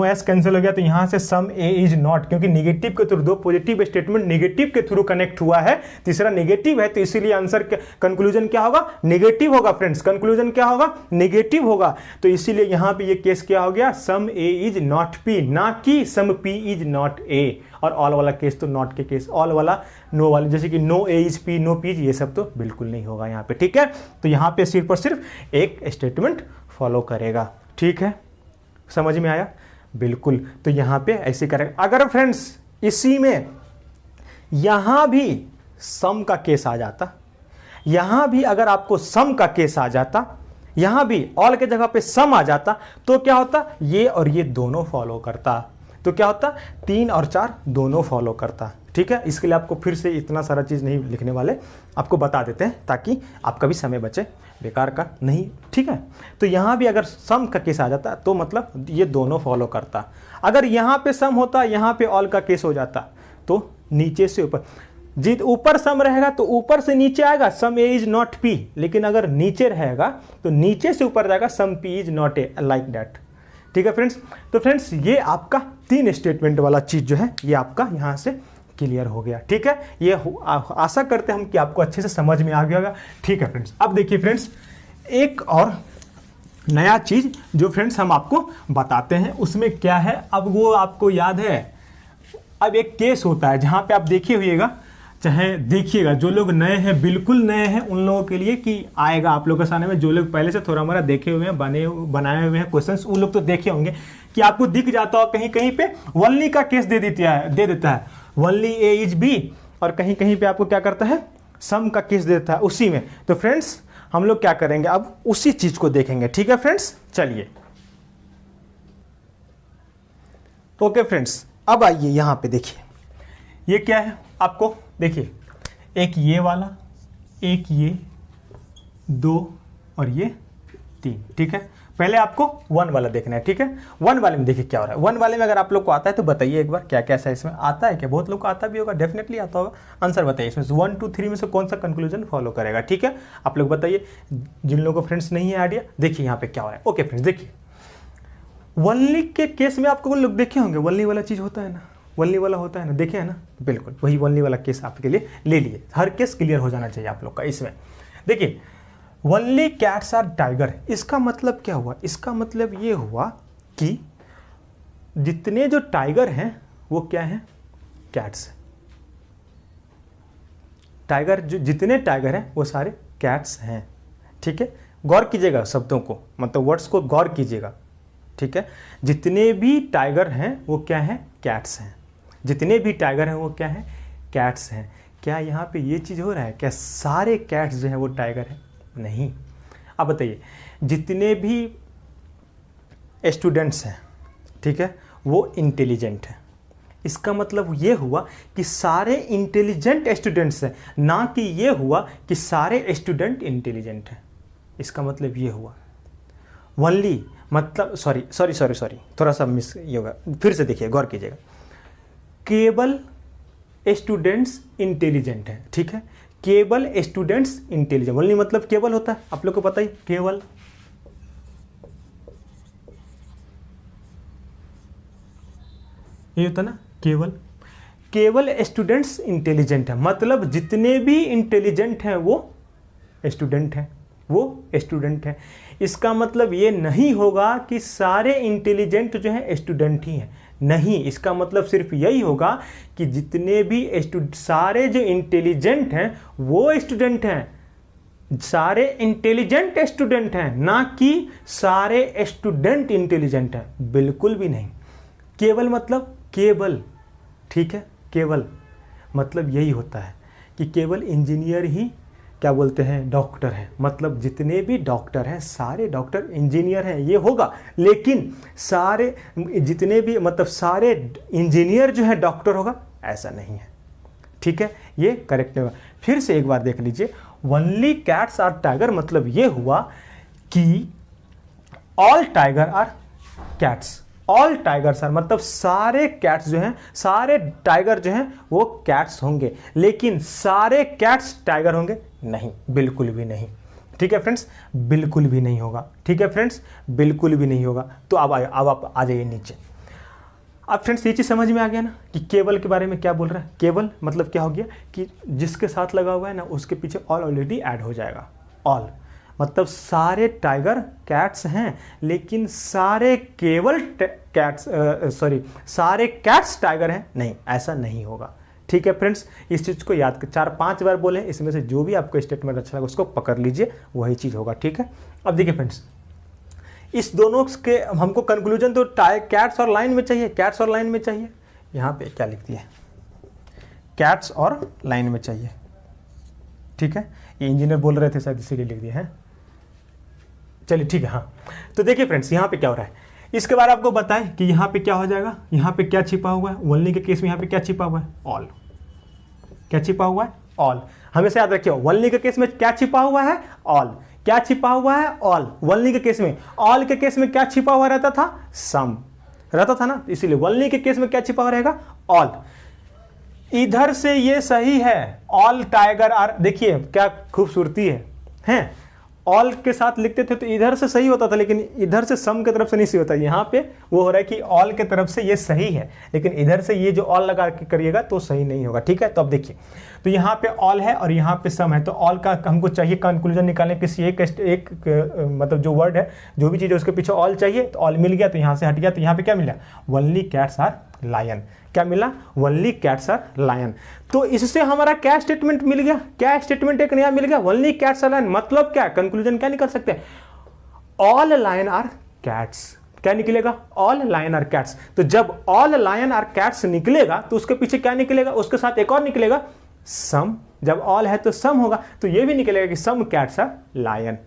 एस कैंसिल हो गया, तो यहाँ से सम ए इज नॉट, क्योंकि निगेटिव के थ्रू, दो पॉजिटिव स्टेटमेंट निगेटिव के थ्रू कनेक्ट हुआ है, तीसरा निगेटिव है, तो इसीलिए आंसर कंक्लूजन क्या होगा, निगेटिव होगा फ्रेंड्स। कंक्लूजन क्या होगा, निगेटिव होगा। तो इसीलिए यहाँ पे ये केस क्या हो गया, सम ए इज नॉट पी, ना कि सम पी इज नॉट ए। और ऑल वाला केस तो नॉट के केस, ऑल वाला नो वाले, जैसे कि no A is P, no P, ये सब तो बिल्कुल नहीं होगा यहाँ पे, ठीक है। तो यहाँ पे सिर्फ और सिर्फ एक स्टेटमेंट फॉलो करेगा, ठीक है, समझ में आया? बिल्कुल। तो यहाँ पे ऐसे करेगा। अगर फ्रेंड्स इसी में यहाँ भी सम का केस आ जाता, यहाँ भी अगर आपको सम का केस आ जाता, यहाँ भी ऑल के जगह पे सम आ जाता, तो क्या होता, ये और ये दोनों फॉलो करता। तो क्या होता, 3 और 4 दोनों फॉलो करता, ठीक है। इसके लिए आपको फिर से इतना सारा चीज़ नहीं लिखने वाले, आपको बता देते हैं ताकि आपका भी समय बचे, बेकार का नहीं, ठीक है। तो यहाँ भी अगर सम का केस आ जाता तो मतलब ये दोनों फॉलो करता। अगर यहाँ पे सम होता, यहाँ पे ऑल का केस हो जाता, तो नीचे से ऊपर, जित ऊपर सम रहेगा तो ऊपर से नीचे आएगा, some A is not P, लेकिन अगर नीचे रहेगा तो नीचे से ऊपर जाएगा, some P is not A, like that, ठीक है फ्रेंड्स। तो फ्रेंड्स ये आपका 3 स्टेटमेंट वाला चीज जो है ये आपका यहाँ से क्लियर हो गया, ठीक है। ये आशा करते हैं हम कि आपको अच्छे से समझ में आ गया होगा, ठीक है फ्रेंड्स। अब देखिए फ्रेंड्स, एक और नया चीज जो फ्रेंड्स हम आपको बताते हैं, उसमें क्या है, अब वो आपको याद है, अब एक केस होता है जहाँ पे आप देखे हुएगा, चाहे देखिएगा, जो लोग नए हैं, बिल्कुल नए हैं, उन लोगों के लिए कि आएगा आप लोगों के सामने में, जो लोग पहले से थोड़ा मोड़ा देखे हुए हैं, बनाए हुए हैं क्वेश्चंस, उन लोग तो देखे होंगे कि आपको दिख जाता हो कहीं कहीं पे वनली का केस दे देता है, वनली ए इज बी, और कहीं कहीं पे आपको क्या करता है, सम का केस देता है उसी में। तो फ्रेंड्स हम लोग क्या करेंगे, अब उसी चीज को देखेंगे, ठीक है फ्रेंड्स। चलिए ओके फ्रेंड्स, अब आइए यहाँ पे देखिए, ये क्या है, आपको देखिए, एक ये वाला, एक ये, 2 और ये 3, ठीक है। पहले आपको 1 वाला देखना है, ठीक है। 1 वाले में देखिए क्या हो रहा है। 1 वाले में अगर आप लोग को आता है तो बताइए एक बार, क्या कैसा है इसमें, आता है क्या? बहुत लोग को आता भी होगा, डेफिनेटली आता होगा। आंसर बताइए इसमें 1 2 3 में से कौन सा कंक्लूजन फॉलो करेगा, ठीक है। आप लोग बताइए, जिन लोगों को फ्रेंड्स नहीं है आइडिया, देखिए यहाँ पे क्या हो रहा है। ओके फ्रेंड्स देखिए, वनली के केस में आपको लोग देखे होंगे, वनली वाला चीज होता है ना, वनली वाला होता है ना, देखे है ना, बिल्कुल वही वनली वाला केस आपके लिए ले लिए। हर केस क्लियर हो जाना चाहिए आप लोग का इसमें। देखिए वनली कैट्स आर टाइगर, इसका मतलब क्या हुआ, इसका मतलब ये हुआ कि जितने जो टाइगर हैं वो क्या हैं, कैट्स। टाइगर जो जितने टाइगर हैं वो सारे कैट्स हैं। ठीक है, गौर कीजिएगा शब्दों को, मतलब वर्ड्स को गौर कीजिएगा। ठीक है, जितने भी टाइगर हैं वो क्या हैं, कैट्स हैं। जितने भी टाइगर हैं वो क्या हैं, कैट्स हैं। क्या यहाँ पे ये चीज़ हो रहा है, क्या सारे कैट्स जो हैं वो टाइगर हैं? नहीं। अब बताइए, जितने भी स्टूडेंट्स हैं, ठीक है, वो इंटेलिजेंट हैं। इसका मतलब ये हुआ कि सारे इंटेलिजेंट स्टूडेंट्स हैं, ना कि ये हुआ कि सारे स्टूडेंट इंटेलिजेंट हैं। इसका मतलब ये हुआ ओनली, मतलब सॉरी थोड़ा सा मिस ये होगा, फिर से देखिए, गौर कीजिएगा। केवल स्टूडेंट्स इंटेलिजेंट हैं। ठीक है, केवल स्टूडेंट्स इंटेलिजेंट, ओनली मतलब केवल होता है, आप लोग को पता ही, केवल। ये होता ना केवल, केवल स्टूडेंट्स इंटेलिजेंट है, मतलब जितने भी इंटेलिजेंट हैं वो स्टूडेंट हैं, वो स्टूडेंट हैं। इसका मतलब ये नहीं होगा कि सारे इंटेलिजेंट जो हैं स्टूडेंट ही हैं, नहीं। इसका मतलब सिर्फ यही होगा कि जितने भी सारे जो इंटेलिजेंट हैं वो स्टूडेंट हैं, सारे इंटेलिजेंट स्टूडेंट हैं, ना कि सारे स्टूडेंट इंटेलिजेंट हैं, बिल्कुल भी नहीं। केवल मतलब केवल, ठीक है, केवल मतलब यही होता है कि केवल इंजीनियर ही क्या बोलते हैं, डॉक्टर हैं, मतलब जितने भी डॉक्टर हैं सारे डॉक्टर इंजीनियर हैं, ये होगा। लेकिन सारे जितने भी मतलब सारे इंजीनियर जो है डॉक्टर होगा, ऐसा नहीं है। ठीक है, ये करेक्ट होगा। फिर से एक बार देख लीजिए, ओनली कैट्स आर टाइगर मतलब ये हुआ कि all tiger are cats, all tigers are मतलब सारे कैट्स जो हैं, सारे टाइगर जो हैं वो कैट्स होंगे, लेकिन सारे कैट्स टाइगर होंगे नहीं, बिल्कुल भी नहीं। ठीक है फ्रेंड्स, बिल्कुल भी नहीं होगा। ठीक है फ्रेंड्स, बिल्कुल भी नहीं होगा। तो अब आप आ जाइए नीचे। अब फ्रेंड्स ये चीज़ समझ में आ गया ना कि केवल के बारे में क्या बोल रहा है। केवल मतलब क्या हो गया कि जिसके साथ लगा हुआ है ना उसके पीछे ऑल ऑलरेडी ऐड हो जाएगा। ऑल मतलब सारे टाइगर कैट्स हैं, लेकिन सारे केवल कैट्स सारे कैट्स टाइगर हैं, नहीं, ऐसा नहीं होगा। ठीक है फ्रेंड्स, इस चीज़ को याद कर, 4-5 बार बोले, इसमें से जो भी आपको स्टेटमेंट अच्छा लगा उसको पकड़ लीजिए, वही चीज़ होगा। ठीक है, अब देखिए फ्रेंड्स, इस दोनों के हमको कंक्लूजन तो कैट्स और लाइन में चाहिए, कैट्स और लाइन में चाहिए। यहाँ पे क्या लिख दिया, कैट्स और लाइन में चाहिए। ठीक है, ये इंजीनियर बोल रहे थे शायद, इसीलिए लिख दिया है। चलिए ठीक है। हाँ, तो देखिए फ्रेंड्स, यहाँ पे क्या हो रहा है इसके बारे में आपको बताएं कि यहाँ पे क्या हो जाएगा, यहाँ पे क्या छिपा हुआ है, ओनली के केस में यहाँ पे क्या छिपा हुआ है, ऑल। क्या छिपा हुआ है, ऑल। हमेशा याद रखिए, ओनली के केस में क्या छिपा हुआ है, ऑल। क्या छिपा हुआ है, ऑल। ओनली के केस में, ऑल के केस में क्या छिपा हुआ रहता था, सम रहता था ना, इसीलिए ओनली के केस में क्या छिपा हुआ रहेगा, ऑल। इधर से ये सही है, ऑल टाइगर आर, देखिए क्या खूबसूरती है? ऑल के साथ लिखते थे तो इधर से सही होता था, लेकिन इधर से सम की तरफ से नहीं सही होता। यहाँ पे वो हो रहा है कि ऑल के तरफ से ये सही है, लेकिन इधर से ये जो ऑल लगा के करिएगा तो सही नहीं होगा। ठीक है, तो अब देखिए, तो यहाँ पे ऑल है और यहाँ पे सम है, तो ऑल का हमको चाहिए कंक्लूजन निकालने, किसी एक मतलब जो वर्ड है, जो भी चीज़ है उसके पीछे ऑल चाहिए, तो ऑल मिल गया, तो यहाँ से हट गया, तो यहाँ पे क्या मिला, ओनली कैट्स आर लायन। क्या मिला, ओनली कैट्स आर लायन। तो इससे हमारा क्या स्टेटमेंट मिल गया, क्या स्टेटमेंट एक नया मिल गया, ओनली कैट्स आर लायन। मतलब क्या, कंक्लूजन क्या निकल सकते हैं, ऑल लायन आर कैट्स। क्या निकलेगा, ऑल लायन आर कैट्स। तो जब ऑल लायन आर कैट्स निकलेगा तो उसके पीछे क्या निकलेगा, उसके साथ एक और निकलेगा, सम। जब ऑल है तो सम होगा, तो ये भी निकलेगा कि सम कैट्स आर लायन,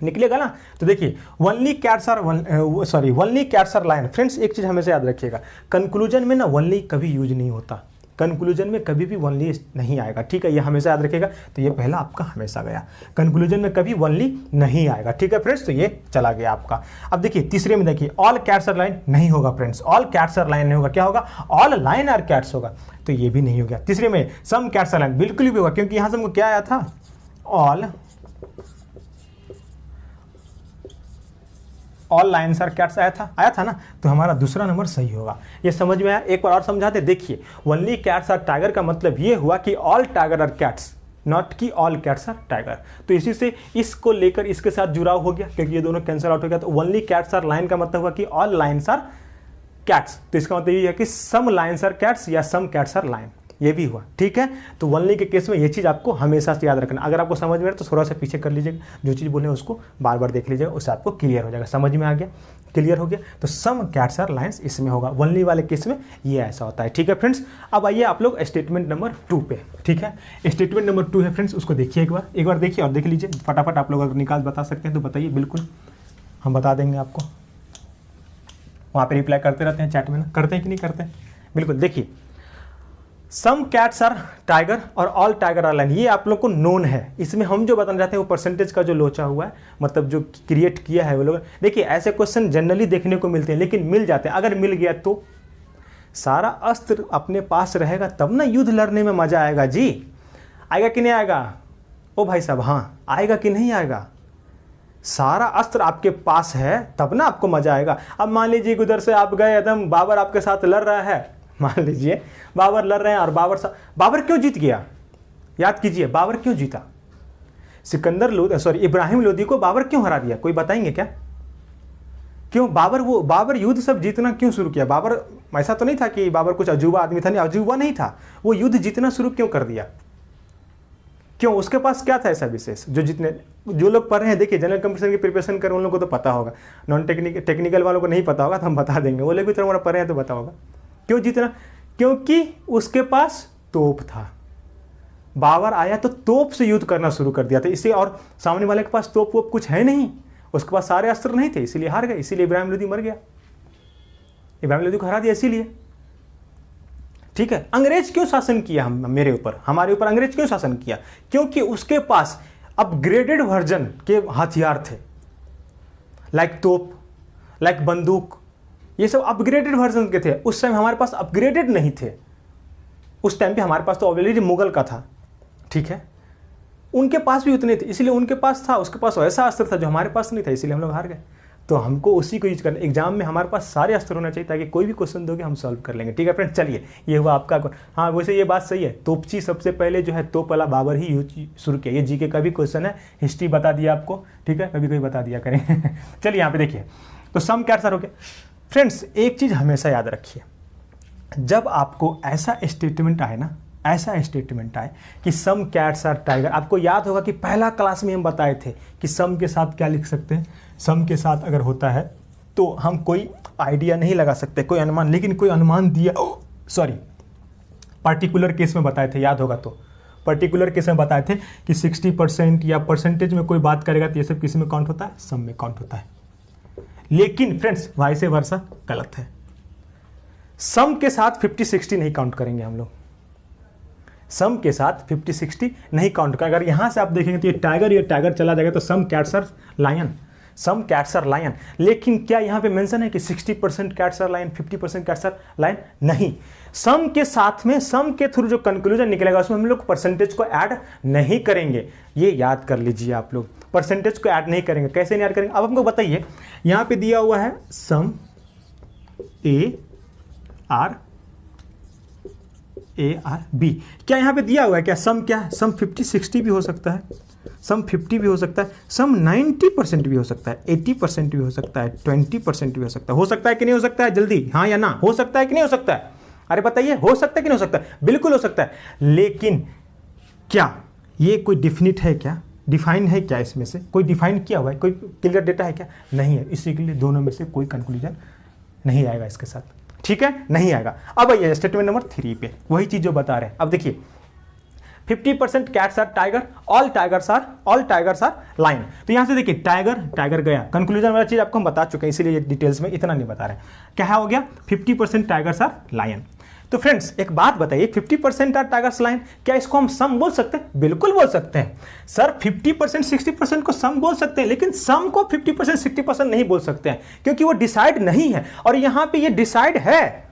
निकलेगा ना। तो देखिए, only cats are lion. Friends एक चीज हमेशा याद रखिएगा, कंक्लूजन में ना ओनली कभी यूज नहीं होता, कंक्लूजन में कभी भी ओनली नहीं आएगा। ठीक है, ये हमेशा याद रखिएगा। तो ये पहला आपका हमेशा गया, कंक्लूजन में कभी ओनली नहीं आएगा। ठीक है फ्रेंड्स, तो ये चला गया आपका। अब देखिए तीसरे में, देखिए ऑल कैट्स आर लायन नहीं होगा friends, all cats are lion नहीं होगा, क्या होगा, ऑल लायन आर कैट्स होगा, तो ये भी नहीं हो गया। तीसरे में सम कैट्स आर लायन बिल्कुल भी होगा, क्योंकि यहां से हमको क्या आया था, ऑल लायंस आर कैट्स आया था ना, तो हमारा दूसरा नंबर सही होगा। ये समझ में आया? एक बार और समझाते, देखिए ओनली कैट्स आर टाइगर का मतलब ये हुआ कि all tiger are cats, not कि ऑल कैट्स आर टाइगर। तो इसी से इसको लेकर इसके साथ जुड़ाव हो गया, क्योंकि ये दोनों कैंसिल आउट हो गया। तो ओनली कैट्स आर लायन का मतलब हुआ कि ऑल लायंस आर कैट्स। तो इसका मतलब ये है कि सम लायंस आर कैट्स या सम कैट्स आर लायन। ये भी हुआ, ठीक है। तो वनली के केस में ये चीज़ आपको हमेशा से याद रखना। अगर आपको समझ में आ रहा तो थोड़ा सा पीछे कर लीजिएगा, जो चीज़ बोले उसको बार बार देख लीजिएगा, उससे आपको क्लियर हो जाएगा। समझ में आ गया, क्लियर हो गया। तो सम कैट्स आर लायंस इसमें होगा, वनली वाले केस में ये ऐसा होता है, ठीक है फ्रेंड्स। अब आइए आप लोग स्टेटमेंट नंबर 2 पे, ठीक है। स्टेटमेंट नंबर 2 है फ्रेंड्स, उसको देखिए एक बार देखिए और देख लीजिए फटाफट। आप लोग अगर निकाल बता सकते हैं तो बताइए, बिल्कुल हम बता देंगे आपको। वहाँ पे रिप्लाई करते रहते हैं चैट में ना, करते हैं कि नहीं करते हैं, बिल्कुल। देखिए सम कैट्स आर टाइगर और ऑल टाइगर आर लायन, ये आप लोग को नोन है। इसमें हम जो बताना चाहते हैं वो परसेंटेज का जो लोचा हुआ है, मतलब जो क्रिएट किया है वो लोग। देखिए ऐसे क्वेश्चन जनरली देखने को मिलते हैं, लेकिन मिल जाते हैं। अगर मिल गया तो सारा अस्त्र अपने पास रहेगा तब ना युद्ध लड़ने में मजा आएगा जी। आएगा कि नहीं आएगा ओ भाई साहब, हाँ आएगा कि नहीं आएगा। सारा अस्त्र आपके पास है तब ना आपको मजा आएगा। अब मान लीजिए उधर से आप गए एकदम, बाबर आपके साथ लड़ रहा है, मान लीजिए बाबर लड़ रहे हैं और बाबर क्यों जीत गया, याद कीजिए बाबर क्यों जीता। इब्राहिम लोदी को बाबर क्यों हरा दिया, कोई बताएंगे क्या? क्यों बाबर युद्ध सब जीतना क्यों शुरू किया? बाबर ऐसा तो नहीं था कि बाबर कुछ अजूबा आदमी था, नहीं अजूबा नहीं था, वो युद्ध जीतना शुरू क्यों कर दिया? क्यों, उसके पास क्या था ऐसा विशेष? जो लोग पढ़ रहे हैं, देखिए जनरल कंपटीशन की प्रिपरेशन कर उन लोगों को तो पता होगा, नॉन टेक्निकल वालों को नहीं पता होगा तो हम बता देंगे, वो लोग भी थोड़ा पढ़ रहे हैं तो पता होगा। क्यों जीतना? क्योंकि उसके पास तोप था। बाबर आया तो तोप से युद्ध करना शुरू कर दिया था इसे, और सामने वाले के पास तोप वोप कुछ है नहीं, उसके पास सारे अस्त्र नहीं थे, इसीलिए हार गए, इसीलिए इब्राहिम लोदी मर गया, इब्राहिम लोदी को हरा दिया इसीलिए, ठीक है। अंग्रेज क्यों शासन किया मेरे ऊपर, हमारे ऊपर अंग्रेज क्यों शासन किया? क्योंकि उसके पास अपग्रेडेड वर्जन के हथियार थे, लाइक तोप, लाइक बंदूक, ये सब अपग्रेडेड वर्जन के थे। उस टाइम हमारे पास अपग्रेडेड नहीं थे, उस टाइम पे हमारे पास तो ऑलरेडी मुगल का था, ठीक है। उनके पास भी उतने थे, इसलिए उनके पास था, उसके पास वैसा अस्त्र था जो हमारे पास नहीं था, इसलिए हम लोग हार गए। तो हमको उसी को यूज करना, एग्जाम में हमारे पास सारे अस्त्र होना चाहिए ताकि कोई भी क्वेश्चन दोगे हम सॉल्व कर लेंगे, ठीक है फ्रेंड्स। चलिए ये हुआ आपका। हाँ वैसे ये बात सही है, तोपची सबसे पहले जो है तोप वाला बाबर ही यूज शुरू किया। ये जीके का भी क्वेश्चन है, हिस्ट्री बता दिया आपको, ठीक है, कभी कभी बता दिया करेंगे। चलिए यहाँ पे देखिए, तो सम कैट्स आर हो गया फ्रेंड्स। एक चीज़ हमेशा याद रखिए, जब आपको ऐसा स्टेटमेंट आए ना, ऐसा स्टेटमेंट आए कि सम कैट्स आर टाइगर, आपको याद होगा कि पहला क्लास में हम बताए थे कि सम के साथ क्या लिख सकते हैं। सम के साथ अगर होता है तो हम कोई आइडिया नहीं लगा सकते, कोई अनुमान, लेकिन कोई अनुमान दिया, पर्टिकुलर केस में बताए थे, याद होगा तो पर्टिकुलर केस में बताए थे कि 60% या परसेंटेज में कोई बात करेगा तो ये सब किस में काउंट होता है, सम में काउंट होता है। लेकिन फ्रेंड्स वाइस वर्सा गलत है, सम के साथ 50-60 नहीं काउंट करेंगे हम लोग, सम के साथ 50-60 नहीं काउंट करेंगे। अगर यहां से आप देखेंगे तो ये टाइगर चला जाएगा तो some cats are lion, some cats are lion. लेकिन क्या यहां पे मेंशन है कि 60% cats are lion, 50% cats are lion? नहीं। सम के साथ में, सम के थ्रू जो कंक्लूजन निकलेगा उसमें हम लोग परसेंटेज को ऐड नहीं करेंगे, ये याद कर लीजिए आप लोग, परसेंटेज को ऐड नहीं करेंगे। कैसे नहीं ऐड करेंगे अब हमको बताइए। यहां पे दिया हुआ है सम ए आर बी, क्या यहाँ पे दिया हुआ है क्या सम? क्या है सम? 50-60 भी हो सकता है, सम 50 भी हो सकता है, सम 90% भी हो सकता है, 80% भी हो सकता है, 20% भी हो सकता है कि नहीं हो सकता है? जल्दी हाँ या ना, हो सकता है कि नहीं हो सकता है? अरे बताइए, हो सकता है कि नहीं हो सकता है? बिल्कुल हो सकता है। लेकिन क्या ये कोई डिफिनिट है क्या, डिफाइन है क्या? इसमें से कोई डिफाइन किया हुआ है, कोई क्लियर डेटा है क्या? नहीं है। इसी के लिए दोनों में से कोई कंक्लूजन नहीं आएगा इसके साथ, ठीक है, नहीं आएगा। अब आइए स्टेटमेंट नंबर 3 पे, वही चीज जो बता रहे हैं। अब देखिए 50% cats are tiger, all tigers are lion. तो यहां से देखिए टाइगर गया, कंक्लूजन वाला चीज आपको हम बता चुके हैं, इसीलिए डिटेल्स में इतना नहीं बता रहे हैं। क्या हो गया? 50% टाइगर्स आर लायन। तो फ्रेंड्स एक बात बताइए, 50% आर टाइगर्स लायन, क्या इसको हम सम बोल सकते हैं? बिल्कुल बोल सकते हैं सर। 50% 60% को सम बोल सकते हैं, लेकिन सम को 50% 60% नहीं बोल सकते हैं, क्योंकि वो डिसाइड नहीं है। और यहां पे ये डिसाइड है,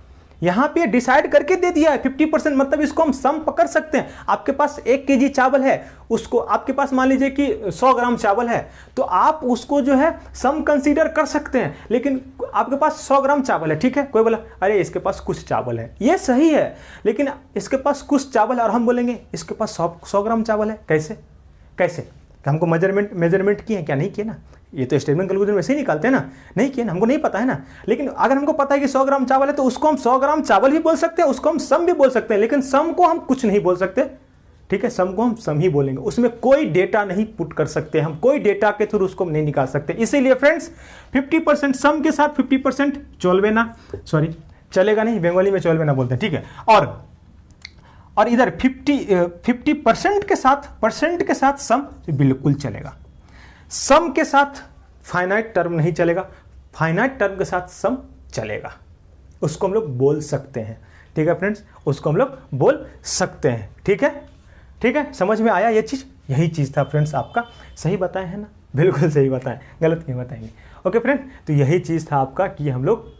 यहां पे डिसाइड करके दे दिया है 50%, मतलब इसको हम सम पकड़ सकते हैं। आपके पास 1 kg चावल है, उसको आपके पास मान लीजिए कि 100 ग्राम चावल है, तो आप उसको जो है सम कंसीडर कर सकते हैं। लेकिन आपके पास 100 ग्राम चावल है, ठीक है, कोई बोला अरे इसके पास कुछ चावल है, ये सही है, लेकिन इसके पास कुछ चावल है और हम बोलेंगे इसके पास 100 ग्राम चावल है। कैसे? हमको मेजरमेंट किए हैं क्या? नहीं किए ना, ये तो स्टेटमेंट कंक्लूजन वैसे ही निकालते हैं ना, नहीं किया ना, हमको नहीं पता है ना। लेकिन अगर हमको पता है कि 100 ग्राम चावल है तो उसको हम 100 ग्राम चावल भी बोल सकते हैं, उसको हम सम भी बोल सकते हैं, लेकिन सम को हम कुछ नहीं बोल सकते, ठीक है। सम को हम सम ही बोलेंगे, उसमें कोई डेटा नहीं पुट कर सकते हम, कोई डेटा के थ्रू उसको नहीं निकाल सकते। इसीलिए फ्रेंड्स 50% सम के साथ 50% चलवे ना, सॉरी चलेगा नहीं, बंगाली में चलवे ना बोलते हैं, ठीक है। और इधर 50% के साथ सम बिल्कुल चलेगा। सम के साथ फाइनाइट टर्म नहीं चलेगा, फाइनाइट टर्म के साथ सम चलेगा, उसको हम लोग बोल सकते हैं, ठीक है फ्रेंड्स, उसको हम लोग बोल सकते हैं, ठीक है, ठीक है। समझ में आया ये चीज़? यही चीज़ था फ्रेंड्स आपका, सही बताए हैं ना, बिल्कुल सही बताएं, गलत नहीं बताएंगे। ओके फ्रेंड, तो यही चीज़ था आपका कि हम लोग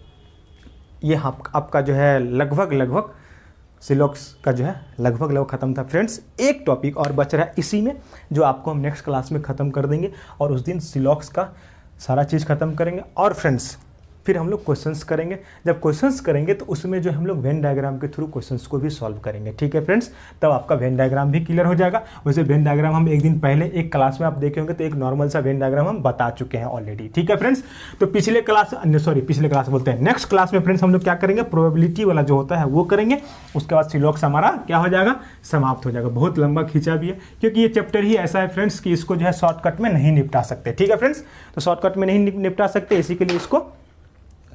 ये आपका जो है लगभग सिलॉक्स का जो है लगभग ख़त्म था फ्रेंड्स। एक टॉपिक और बच रहा है इसी में, जो आपको हम नेक्स्ट क्लास में ख़त्म कर देंगे और उस दिन सिलॉक्स का सारा चीज़ ख़त्म करेंगे। और फ्रेंड्स फिर हम लोग क्वेश्चंस करेंगे, जब क्वेश्चंस करेंगे तो उसमें जो हम लोग वेन डायग्राम के थ्रू क्वेश्चंस को भी सॉल्व करेंगे, ठीक है फ्रेंड्स। तब आपका वेन डायग्राम भी क्लियर हो जाएगा। वैसे वेन डायग्राम हम एक दिन पहले एक क्लास में आप देखे होंगे, तो एक नॉर्मल सा वेन डायग्राम हम बता चुके हैं ऑलरेडी, ठीक है फ्रेंड्स। तो पिछले क्लास बोलते हैं नेक्स्ट क्लास में फ्रेंड्स हम लोग क्या करेंगे, प्रोबेबिलिटी वाला जो होता है वो करेंगे। उसके बाद सिलॉक्स हमारा क्या हो जाएगा, समाप्त हो जाएगा। बहुत लंबा खींचा भी है, क्योंकि ये चैप्टर ही ऐसा है फ्रेंड्स कि इसको जो है शॉर्टकट में नहीं निपटा सकते, ठीक है फ्रेंड्स। तो शॉर्टकट में नहीं निपटा सकते, इसी के लिए इसको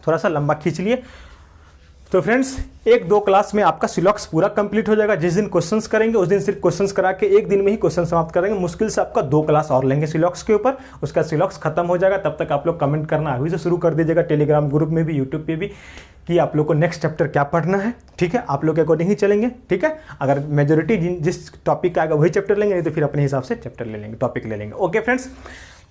थोड़ा सा लंबा खींच लिए। तो फ्रेंड्स 1-2 क्लास में आपका सिलॉक्स पूरा कंप्लीट हो जाएगा। जिस दिन क्वेश्चंस करेंगे उस दिन सिर्फ क्वेश्चंस करा के एक दिन में ही क्वेश्चन समाप्त करेंगे। मुश्किल से आपका 2 क्लास और लेंगे सिलॉक्स के ऊपर, उसका सिलॉक्स खत्म हो जाएगा। तब तक आप लोग कमेंट करना अभी से शुरू कर दीजिएगा, टेलीग्राम ग्रुप में भी, यूट्यूब पे भी, कि आप लोग को नेक्स्ट चैप्टर क्या पढ़ना है, ठीक है। आप लोग के अकॉर्डिंग ही चलेंगे, ठीक है। अगर मेजोरिटी जिस टॉपिक का आएगा वही चैप्टर लेंगे, नहीं तो फिर अपने हिसाब से चैप्टर ले लेंगे, टॉपिक ले लेंगे। ओके फ्रेंड्स,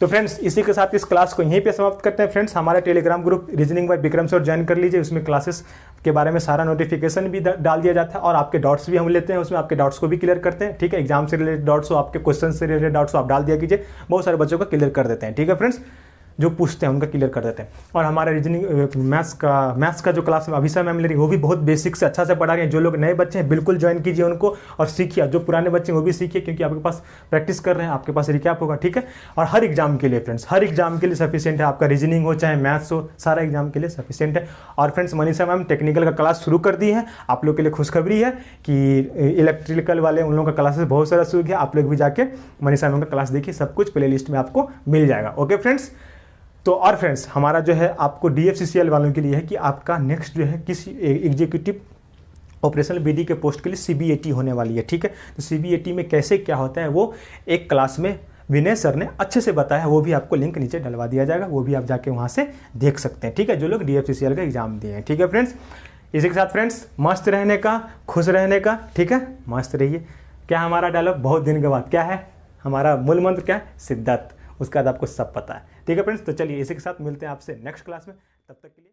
तो फ्रेंड्स इसी के साथ इस क्लास को यहीं पे समाप्त करते हैं फ्रेंड्स। हमारा Telegram group reasoning bye Vikram sir join कर लीजिए, उसमें क्लासेस के बारे में सारा नोटिफिकेशन भी डाल दिया जाता है, और आपके डाउट्स भी हम लेते हैं, उसमें आपके डाउट्स को भी क्लियर करते हैं, ठीक है। एग्जाम से रिलेटेड डाउट्स हो, आपके क्वेश्चन से रिलेटेड डाउट्स हो, आप डाल दिया कीजिए, बहुत सारे बच्चों का क्लियर कर देते हैं, ठीक है फ्रेंड्स। जो पूछते हैं उनका क्लियर कर देते हैं। और हमारा रीजनिंग मैथ्स का जो क्लास में अभिषा मैम ले रही है, वो भी बहुत बेसिक से अच्छा से पढ़ा रही है। जो लोग नए बच्चे हैं बिल्कुल ज्वाइन कीजिए उनको और सीखिए, जो पुराने बच्चे हैं वो भी सीखिए, क्योंकि आपके पास प्रैक्टिस कर रहे हैं, आपके पास रिकैप होगा, ठीक है। और हर एग्जाम के लिए फ्रेंड्स, हर एग्जाम के लिए सफिशिएंट है, आपका रीजनिंग हो चाहे मैथ्स हो, सारा एग्जाम के लिए सफिशिएंट है। और फ्रेंड्स मनीषा मैम टेक्निकल का क्लास शुरू कर दी है, आप लोग के लिए खुशखबरी है कि इलेक्ट्रिकल वाले उन लोगों का क्लासेस बहुत सारा शुरू किया, आप लोग भी जाके मनीषा मैम का क्लास देखिए, सब कुछ प्ले लिस्ट में आपको मिल जाएगा। ओके फ्रेंड्स, तो और फ्रेंड्स हमारा जो है आपको DFCCL वालों के लिए है कि आपका नेक्स्ट जो है किसी एग्जीक्यूटिव ऑपरेशनल BD के पोस्ट के लिए CBAT होने वाली है, ठीक है। तो CBAT में कैसे क्या होता है वो एक क्लास में विनय सर ने अच्छे से बताया है, वो भी आपको लिंक नीचे डलवा दिया जाएगा, वो भी आप जाके वहाँ से देख सकते हैं, ठीक है, जो लोग DFCCL का एग्जाम दिए हैं, ठीक है फ्रेंड्स। इसी के साथ फ्रेंड्स मस्त रहने का, खुश रहने का, ठीक है, मस्त रहिए। क्या हमारा डायलॉग बहुत दिन के बाद क्या है, हमारा मूल मंत्र क्या है, शिद्दत, उसका बाद आपको सब पता है, ठीक है फ्रेंड्स। तो चलिए इसी के साथ मिलते हैं आपसे नेक्स्ट क्लास में, तब तक के लिए